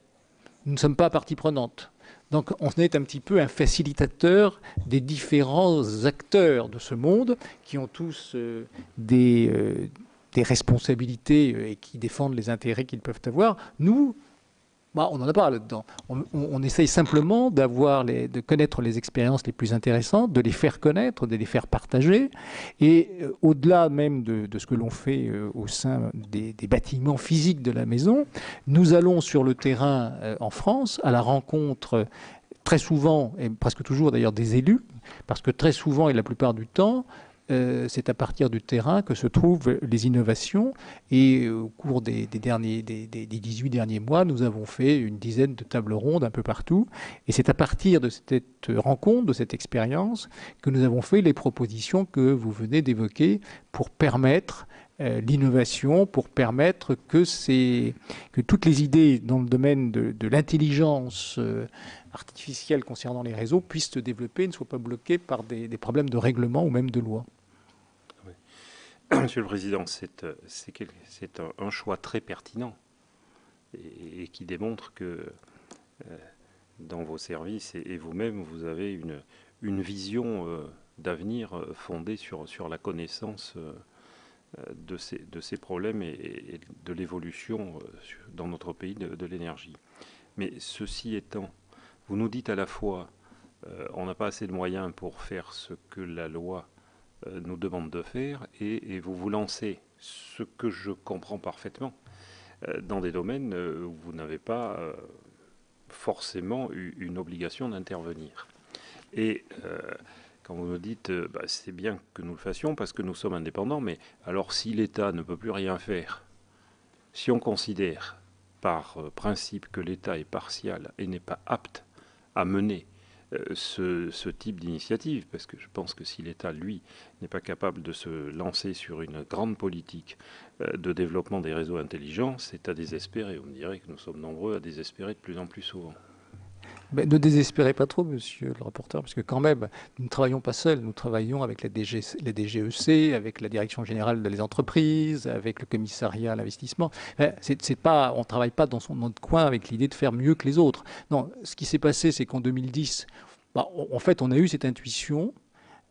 Nous ne sommes pas partie prenante. Donc on est un petit peu un facilitateur des différents acteurs de ce monde qui ont tous des responsabilités et qui défendent les intérêts qu'ils peuvent avoir. Nous, on n'en a pas là-dedans. On essaye simplement de connaître les expériences les plus intéressantes, de les faire connaître, de les faire partager. Et au-delà même de ce que l'on fait au sein des bâtiments physiques de la maison, nous allons sur le terrain en France à la rencontre très souvent, et presque toujours d'ailleurs, des élus, parce que très souvent et la plupart du temps, c'est à partir du terrain que se trouvent les innovations. Et au cours des 18 derniers mois, nous avons fait une dizaine de tables rondes un peu partout. Et c'est à partir de cette rencontre, de cette expérience, que nous avons fait les propositions que vous venez d'évoquer pour permettre l'innovation, pour permettre que toutes les idées dans le domaine de l'intelligence artificielle concernant les réseaux puissent se développer, ne soient pas bloquées par des problèmes de règlement ou même de loi.
Monsieur le Président, c'est un choix très pertinent et qui démontre que dans vos services et vous-même, vous avez une vision d'avenir fondée sur la connaissance de ces problèmes et de l'évolution dans notre pays de l'énergie. Mais ceci étant, vous nous dites à la fois on n'a pas assez de moyens pour faire ce que la loi nous demande de faire, et vous vous lancez, ce que je comprends parfaitement, dans des domaines où vous n'avez pas forcément eu une obligation d'intervenir. Et quand vous nous dites c'est bien que nous le fassions parce que nous sommes indépendants, mais alors si l'État ne peut plus rien faire, si on considère par principe que l'État est partial et n'est pas apte à mener ce type d'initiative, parce que je pense que si l'État, lui, n'est pas capable de se lancer sur une grande politique de développement des réseaux intelligents, c'est à désespérer. On dirait que nous sommes nombreux à désespérer de plus en plus souvent.
Mais ne désespérez pas trop, monsieur le rapporteur, parce que quand même, nous ne travaillons pas seuls, nous travaillons avec la DGEC, avec la Direction générale des entreprises, avec le commissariat à l'investissement. On ne travaille pas dans notre coin avec l'idée de faire mieux que les autres. Non, ce qui s'est passé, c'est qu'en 2010, en fait, on a eu cette intuition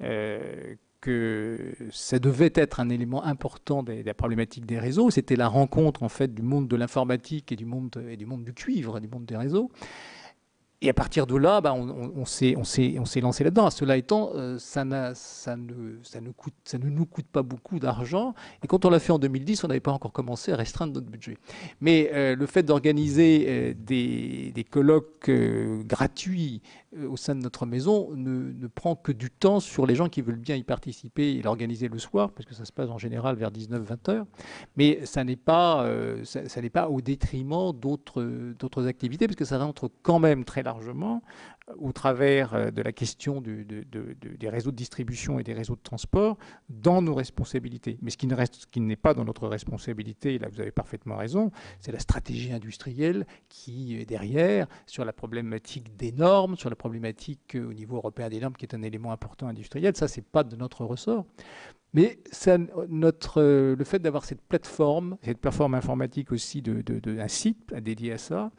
que ça devait être un élément important de la problématique des réseaux. C'était la rencontre, en fait, du monde de l'informatique et du monde du cuivre, du monde des réseaux. Et à partir de là, on s'est lancé là-dedans. Cela étant, ça ne nous coûte pas beaucoup d'argent. Et quand on l'a fait en 2010, on n'avait pas encore commencé à restreindre notre budget. Mais le fait d'organiser des colloques gratuits au sein de notre maison ne prend que du temps sur les gens qui veulent bien y participer et l'organiser le soir, parce que ça se passe en général vers 19-20 heures. Mais ça n'est pas au détriment d'autres activités, parce que ça rentre quand même très largement au travers de la question des réseaux de distribution et des réseaux de transport dans nos responsabilités. Mais ce qui n'est pas dans notre responsabilité, et là vous avez parfaitement raison, c'est la stratégie industrielle qui est derrière, sur la problématique des normes, sur la problématique au niveau européen des normes, qui est un élément important industriel. Ça, c'est pas de notre ressort. Mais le fait d'avoir cette plateforme informatique aussi, un site dédié à ça,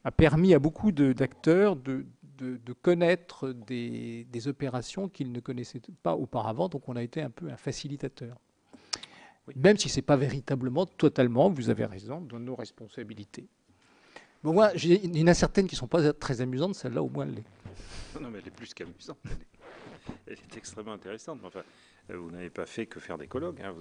a permis à beaucoup d'acteurs de connaître des opérations qu'ils ne connaissaient pas auparavant. Donc on a été un peu un facilitateur. Oui. Même si ce n'est pas véritablement, totalement, vous avez raison, dans nos responsabilités. Bon, moi, il y en a certaines qui ne sont pas très amusantes, celle-là au moins elle l'est.
Non, mais elle est plus qu'amusante. Elle est extrêmement intéressante. Enfin, vous n'avez pas fait que faire des colloques. Hein.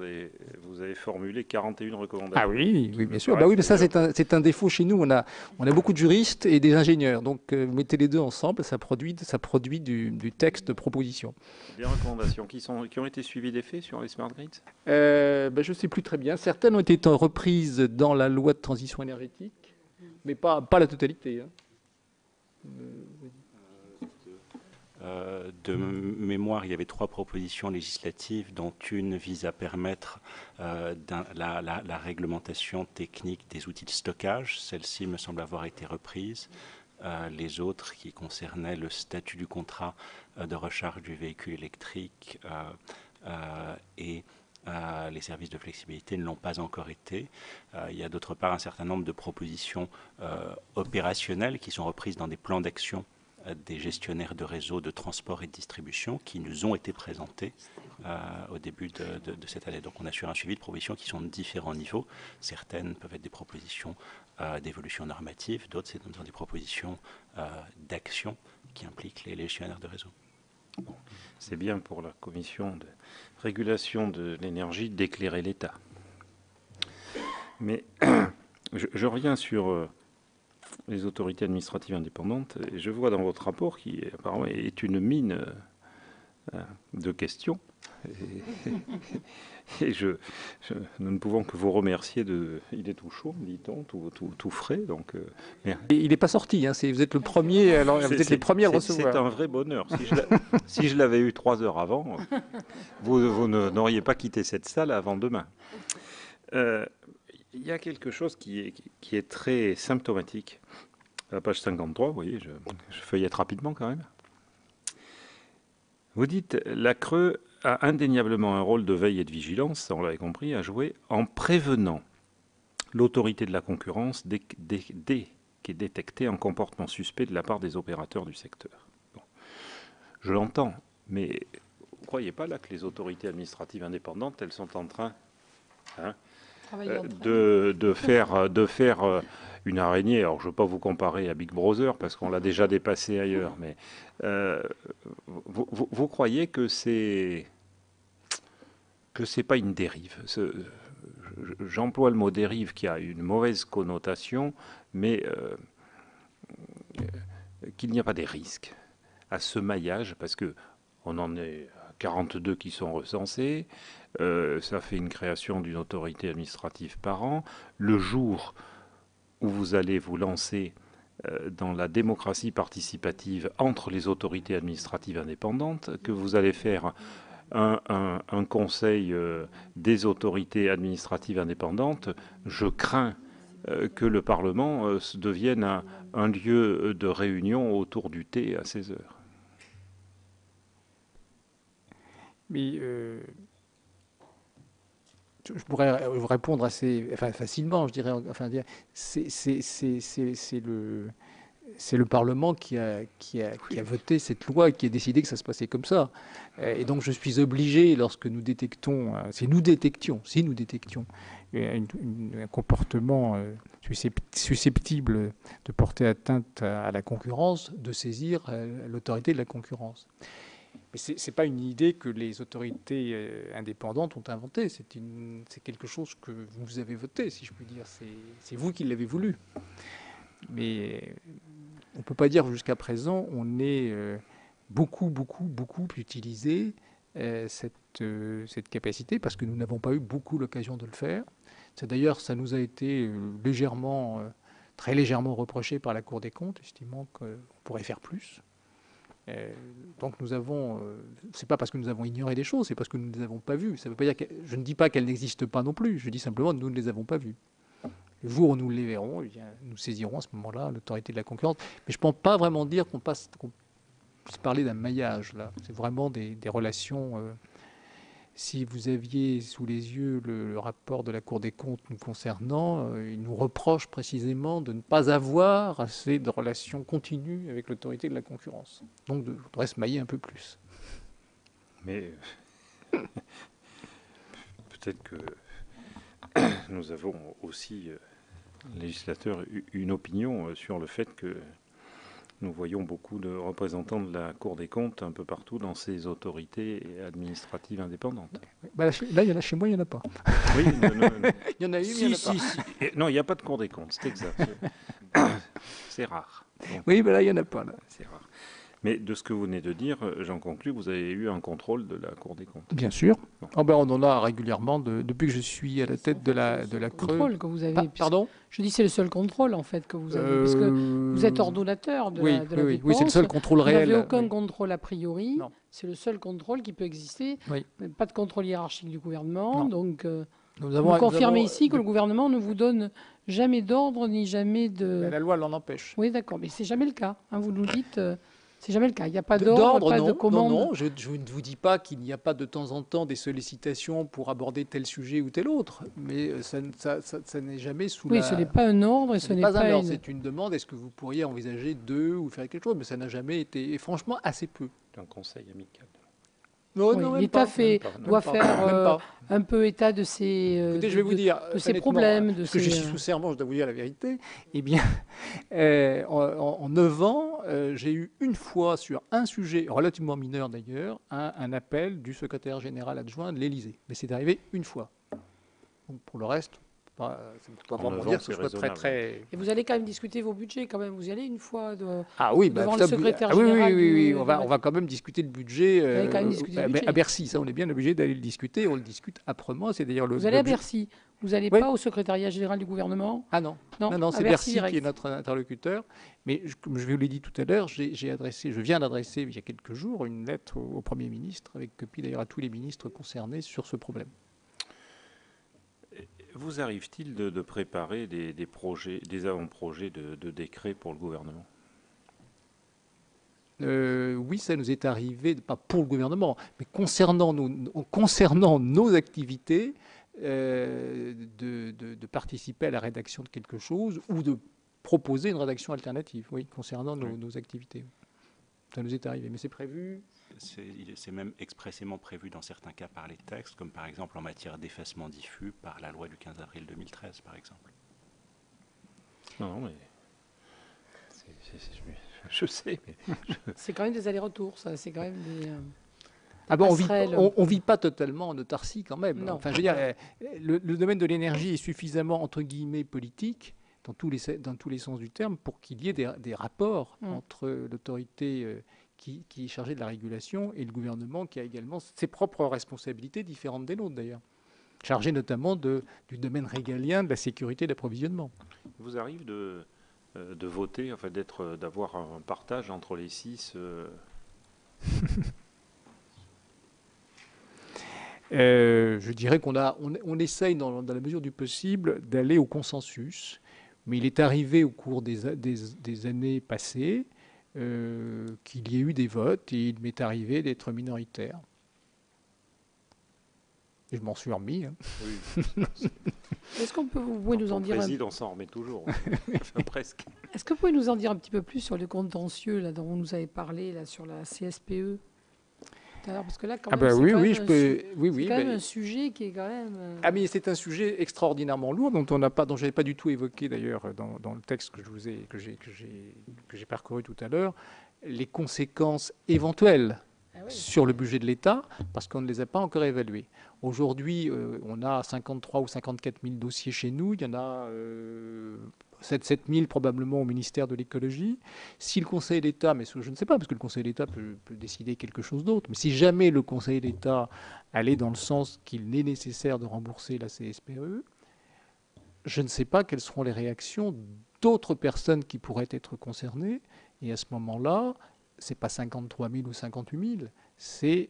Vous avez formulé 41 recommandations.
Ah oui, bien sûr. Oui, mais ça, c'est un défaut chez nous. On a beaucoup de juristes et des ingénieurs. Donc, vous mettez les deux ensemble, ça produit du texte de proposition.
Des recommandations qui ont été suivies des faits sur les smart grids
je ne sais plus très bien. Certaines ont été reprises dans la loi de transition énergétique, mais pas la totalité. Hein.
De mémoire, il y avait 3 propositions législatives, dont une vise à permettre la réglementation technique des outils de stockage. Celle-ci me semble avoir été reprise. Les autres, qui concernaient le statut du contrat de recharge du véhicule électrique et les services de flexibilité, ne l'ont pas encore été. Il y a d'autre part un certain nombre de propositions opérationnelles qui sont reprises dans des plans d'action des gestionnaires de réseaux de transport et de distribution qui nous ont été présentés au début de cette année. Donc on assure un suivi de propositions qui sont de différents niveaux. Certaines peuvent être des propositions d'évolution normative, d'autres c'est des propositions d'action qui impliquent les gestionnaires de réseau.
Bon, c'est bien pour la commission de régulation de l'énergie d'éclairer l'État. Mais je reviens sur les autorités administratives indépendantes, et je vois dans votre rapport, qui apparemment est une mine de questions, et nous ne pouvons que vous remercier il est tout chaud, dit-on, tout frais, donc...
Il n'est pas sorti, hein, vous êtes le premier, alors vous êtes les premiers à le recevoir.
C'est un vrai bonheur. Si je l'avais eu 3 heures avant, vous n'auriez pas quitté cette salle avant demain. Il y a quelque chose qui est très symptomatique. À la page 53, vous voyez, je feuillette rapidement quand même. Vous dites, la CRE a indéniablement un rôle de veille et de vigilance, ça on l'avait compris, à jouer en prévenant l'autorité de la concurrence dès qu'est détecté un comportement suspect de la part des opérateurs du secteur. Bon. Je l'entends, mais vous ne croyez pas là que les autorités administratives indépendantes, elles sont en train... de faire une araignée. Alors, je ne veux pas vous comparer à Big Brother parce qu'on l'a déjà dépassé ailleurs, mais vous croyez que c'est pas une dérive. J'emploie le mot dérive qui a une mauvaise connotation, mais qu'il n'y a pas des risques à ce maillage, parce que on en est 42 qui sont recensés. Ça fait une création d'une autorité administrative par an. Le jour où vous allez vous lancer dans la démocratie participative entre les autorités administratives indépendantes, que vous allez faire un conseil des autorités administratives indépendantes, je crains que le Parlement devienne un lieu de réunion autour du thé à 16 heures.
Mais je pourrais vous répondre assez facilement, je dirais. C'est le Parlement qui a voté cette loi et qui a décidé que ça se passait comme ça. Et donc je suis obligé, lorsque nous détections, si nous détections un comportement susceptibles de porter atteinte à la concurrence, de saisir l'autorité de la concurrence. Mais ce n'est pas une idée que les autorités indépendantes ont inventée. C'est quelque chose que vous avez voté, si je puis dire. C'est vous qui l'avez voulu. Mais on ne peut pas dire jusqu'à présent on ait beaucoup utilisé cette capacité parce que nous n'avons pas eu beaucoup l'occasion de le faire. D'ailleurs, ça nous a été très légèrement reproché par la Cour des comptes, estimant qu'on pourrait faire plus. Donc nous avons, c'est pas parce que nous avons ignoré des choses, c'est parce que nous ne les avons pas vues. Ça veut pas dire je ne dis pas qu'elles n'existent pas non plus, je dis simplement que nous ne les avons pas vues. Le jour où nous les verrons, eh bien, nous saisirons à ce moment-là l'autorité de la concurrence. Mais je ne pense pas vraiment dire qu'on puisse parler d'un maillage, là. C'est vraiment des relations... si vous aviez sous les yeux le rapport de la Cour des comptes nous concernant, il nous reproche précisément de ne pas avoir assez de relations continues avec l'autorité de la concurrence. Donc, il faudrait se mailler un peu plus.
Mais peut-être que nous avons aussi, législateurs, une opinion sur le fait que nous voyons beaucoup de représentants de la Cour des comptes un peu partout dans ces autorités administratives indépendantes.
Là, il y en a chez moi, il n'y en a pas.
Oui,
il y en a eu, mais il n'y en a pas.
Non, il n'y a pas de Cour des comptes, c'est exact. C'est rare. Donc,
oui, mais là, il n'y en a pas.
C'est rare. Mais de ce que vous venez de dire, j'en conclus que vous avez eu un contrôle de la Cour des comptes.
Bien sûr.
Bon.
Oh ben, on en a régulièrement depuis que je suis à la tête de la Creux.
Contrôle que vous avez.
Pardon ?
Je dis c'est le seul contrôle en fait que vous avez, parce que vous êtes ordonnateur de la dépense.
Oui, c'est le seul contrôle réel.
Vous n'avez aucun contrôle a priori.
Non.
C'est le seul contrôle qui peut exister.
Oui.
Pas de contrôle hiérarchique du gouvernement.
Non.
Donc,
Nous
vous confirmez ici que le gouvernement ne vous donne jamais d'ordre ni jamais de...
La loi l'en empêche.
Oui, d'accord, mais c'est jamais le cas. Hein, vous nous dites... c'est jamais le cas. Il n'y a pas d'ordre, pas
non,
de commande.
Non, je ne vous dis pas qu'il n'y a pas de temps en temps des sollicitations pour aborder tel sujet ou tel autre, mais ça n'est jamais sous
Oui, ce n'est pas un ordre et ce n'est pas
un ordre.
une...
C'est une demande. Est-ce que vous pourriez envisager ou faire quelque chose? Mais ça n'a jamais été, et franchement, assez peu.
Un conseil amical.
Non,
Oui,
non,
l'État doit faire un peu état de ses,
Écoutez, je vais vous dire,
de ses problèmes.
Parce que je suis sous serment, je dois vous dire la vérité. Eh bien, en 9 ans, j'ai eu une fois sur un sujet relativement mineur d'ailleurs, un appel du secrétaire général adjoint de l'Élysée. Mais c'est arrivé une fois. Donc pour le reste, c'est pas vraiment dire que ce soit très...
Et vous allez quand même discuter vos budgets, quand même. Vous y allez une fois
devant
le secrétaire général.
Oui, on va quand même discuter le budget,
quand même discuter le budget.
À Bercy. Ça, on est bien obligé d'aller le discuter. On le discute âprement. C'est d'ailleurs
vous allez à Bercy. Vous n'allez pas au secrétariat général du gouvernement?
Ah non, c'est Bercy qui est notre interlocuteur. Mais comme je vous l'ai dit tout à l'heure, je viens d'adresser il y a quelques jours une lettre au Premier ministre, avec copie d'ailleurs à tous les ministres concernés sur ce problème.
Vous arrive-t-il de préparer des projets, des avant-projets de décrets pour le gouvernement?
Oui, ça nous est arrivé, pas pour le gouvernement, mais concernant nos activités, de participer à la rédaction de quelque chose ou de proposer une rédaction alternative, oui, concernant nos activités. Ça nous est arrivé, mais c'est prévu.
C'est même expressément prévu dans certains cas par les textes, comme par exemple en matière d'effacement diffus par la loi du 15 avril 2013, par exemple.
Non, mais je sais, mais
c'est quand même des allers-retours, ça. C'est quand même des.
On vit pas totalement en autarcie quand même.
Non.
Enfin, je veux dire, le domaine de l'énergie est suffisamment entre guillemets politique dans tous les sens du terme pour qu'il y ait des rapports entre l'autorité qui est chargée de la régulation et le gouvernement qui a également ses propres responsabilités différentes des nôtres d'ailleurs, chargé notamment du domaine régalien de la sécurité d'approvisionnement.
Il vous arrive de voter, enfin d'avoir un partage entre les 6
Je dirais qu'on essaye dans la mesure du possible d'aller au consensus, mais il est arrivé au cours des années passées qu'il y ait eu des votes et il m'est arrivé d'être minoritaire. Et je m'en suis remis. Hein.
Oui.
Est-ce qu'on peut, vous pouvez nous en dire...
Le président s'en remet toujours, enfin, presque.
Est-ce que vous pouvez nous en dire un petit peu plus sur le contentieux là, dont vous nous avez parlé là, sur la CSPE? tout à l'heure, parce que là, quand
Ah
même,
bah
c'est
oui,
quand
oui,
même
je
un
peux. Oui, oui.
c'est quand même
bah,
un sujet qui est quand même...
Ah mais c'est un sujet extraordinairement lourd dont on n'a pas, dont j'avais pas du tout évoqué d'ailleurs dans le texte que je vous ai, que j'ai parcouru tout à l'heure, les conséquences éventuelles
Ah oui.
sur le budget de l'État, parce qu'on ne les a pas encore évaluées. Aujourd'hui, on a 53 ou 54 000 dossiers chez nous, il y en a 7 000 probablement au ministère de l'écologie. Si le Conseil d'État, mais je ne sais pas, parce que le Conseil d'État peut décider quelque chose d'autre, mais si jamais le Conseil d'État allait dans le sens qu'il est nécessaire de rembourser la CSPE, je ne sais pas quelles seront les réactions d'autres personnes qui pourraient être concernées, et à ce moment-là, c'est pas 53 000 ou 58 000, c'est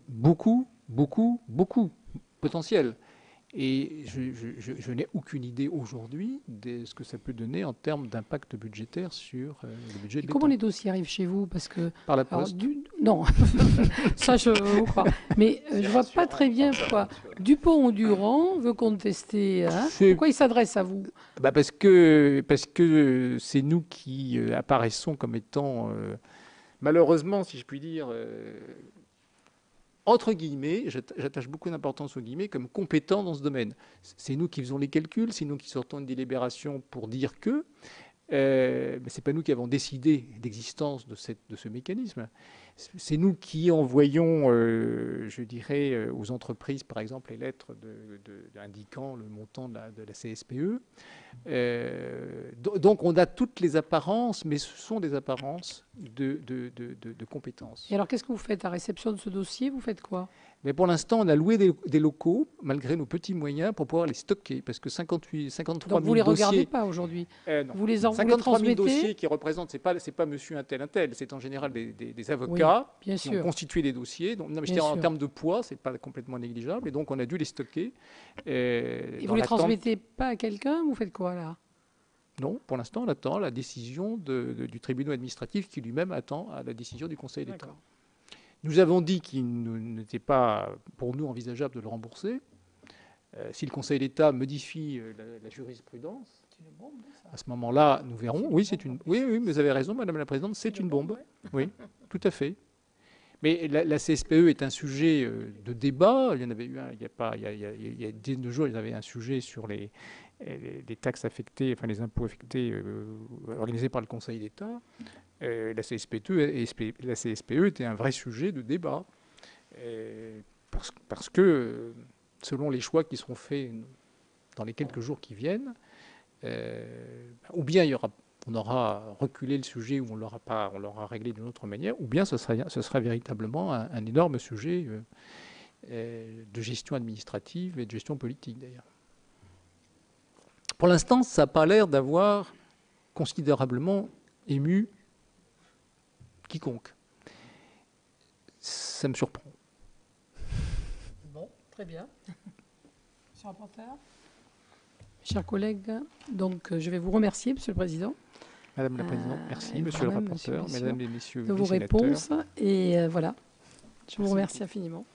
beaucoup, beaucoup, beaucoup potentiel. Et je n'ai aucune idée aujourd'hui de ce que ça peut donner en termes d'impact budgétaire sur le budget de
Et comment les
l'État.
dossiers arrivent chez vous? Parce que...
Par la
alors,
poste.
non, ça je vous crois. Mais je vois pas très bien pourquoi Dupont-Durand veut contester. Hein, pourquoi il s'adresse à vous?
Bah parce que c'est nous qui apparaissons comme étant, malheureusement, si je puis dire, entre guillemets, j'attache beaucoup d'importance aux guillemets, comme compétents dans ce domaine. C'est nous qui faisons les calculs, c'est nous qui sortons une délibération pour dire que, mais ce n'est pas nous qui avons décidé d'existence de ce mécanisme. C'est nous qui envoyons, je dirais, aux entreprises, par exemple, les lettres indiquant le montant de la CSPE. Donc on a toutes les apparences, mais ce sont des apparences de compétences.
Et alors qu'est-ce que vous faites à réception de ce dossier? Vous faites quoi?
Mais pour l'instant, on a loué des locaux, malgré nos petits moyens, pour pouvoir les stocker, parce que 53 000
Donc vous les
dossiers...
regardez pas aujourd'hui?
Non.
Vous les
53 000
transmettez?
dossiers qui représentent, c'est pas monsieur un tel, c'est en général des avocats
bien
qui
sûr.
ont constitué des dossiers. Donc, non, mais je
Bien
dirais, en
sûr.
termes de poids, c'est pas complètement négligeable, et donc on a dû les stocker.
Et
dans
vous les
l'attente-
transmettez pas à quelqu'un? Vous faites quoi là?
Non, pour l'instant, on attend la décision du tribunal administratif qui lui-même attend à la décision du Conseil d'État.
D'accord.
Nous avons dit qu'il n'était pas pour nous envisageable de le rembourser. Si le Conseil d'État modifie la jurisprudence, à ce moment-là, nous verrons. Oui, oui, vous avez raison, Madame la Présidente, c'est une bombe. Oui, tout à fait. Mais la CSPE est un sujet de débat. Il y en avait eu un, il y a 2 jours, il y avait un sujet sur les taxes affectées, enfin les impôts affectés organisés par le Conseil d'État. La CSPE était un vrai sujet de débat. Parce que, selon les choix qui seront faits dans les quelques jours qui viennent, ou bien on aura reculé le sujet, ou on l'aura réglé d'une autre manière, ou bien ce sera véritablement un énorme sujet de gestion administrative et de gestion politique, d'ailleurs. Pour l'instant, ça n'a pas l'air d'avoir considérablement ému quiconque. Ça me surprend.
Bon, très bien. Monsieur le rapporteur. Chers collègues, donc je vais vous remercier, Monsieur le Président.
Madame la Présidente, merci. Monsieur le rapporteur, mesdames et messieurs
de
les
vos
sénateurs.
réponses. Et voilà, je vous remercie infiniment.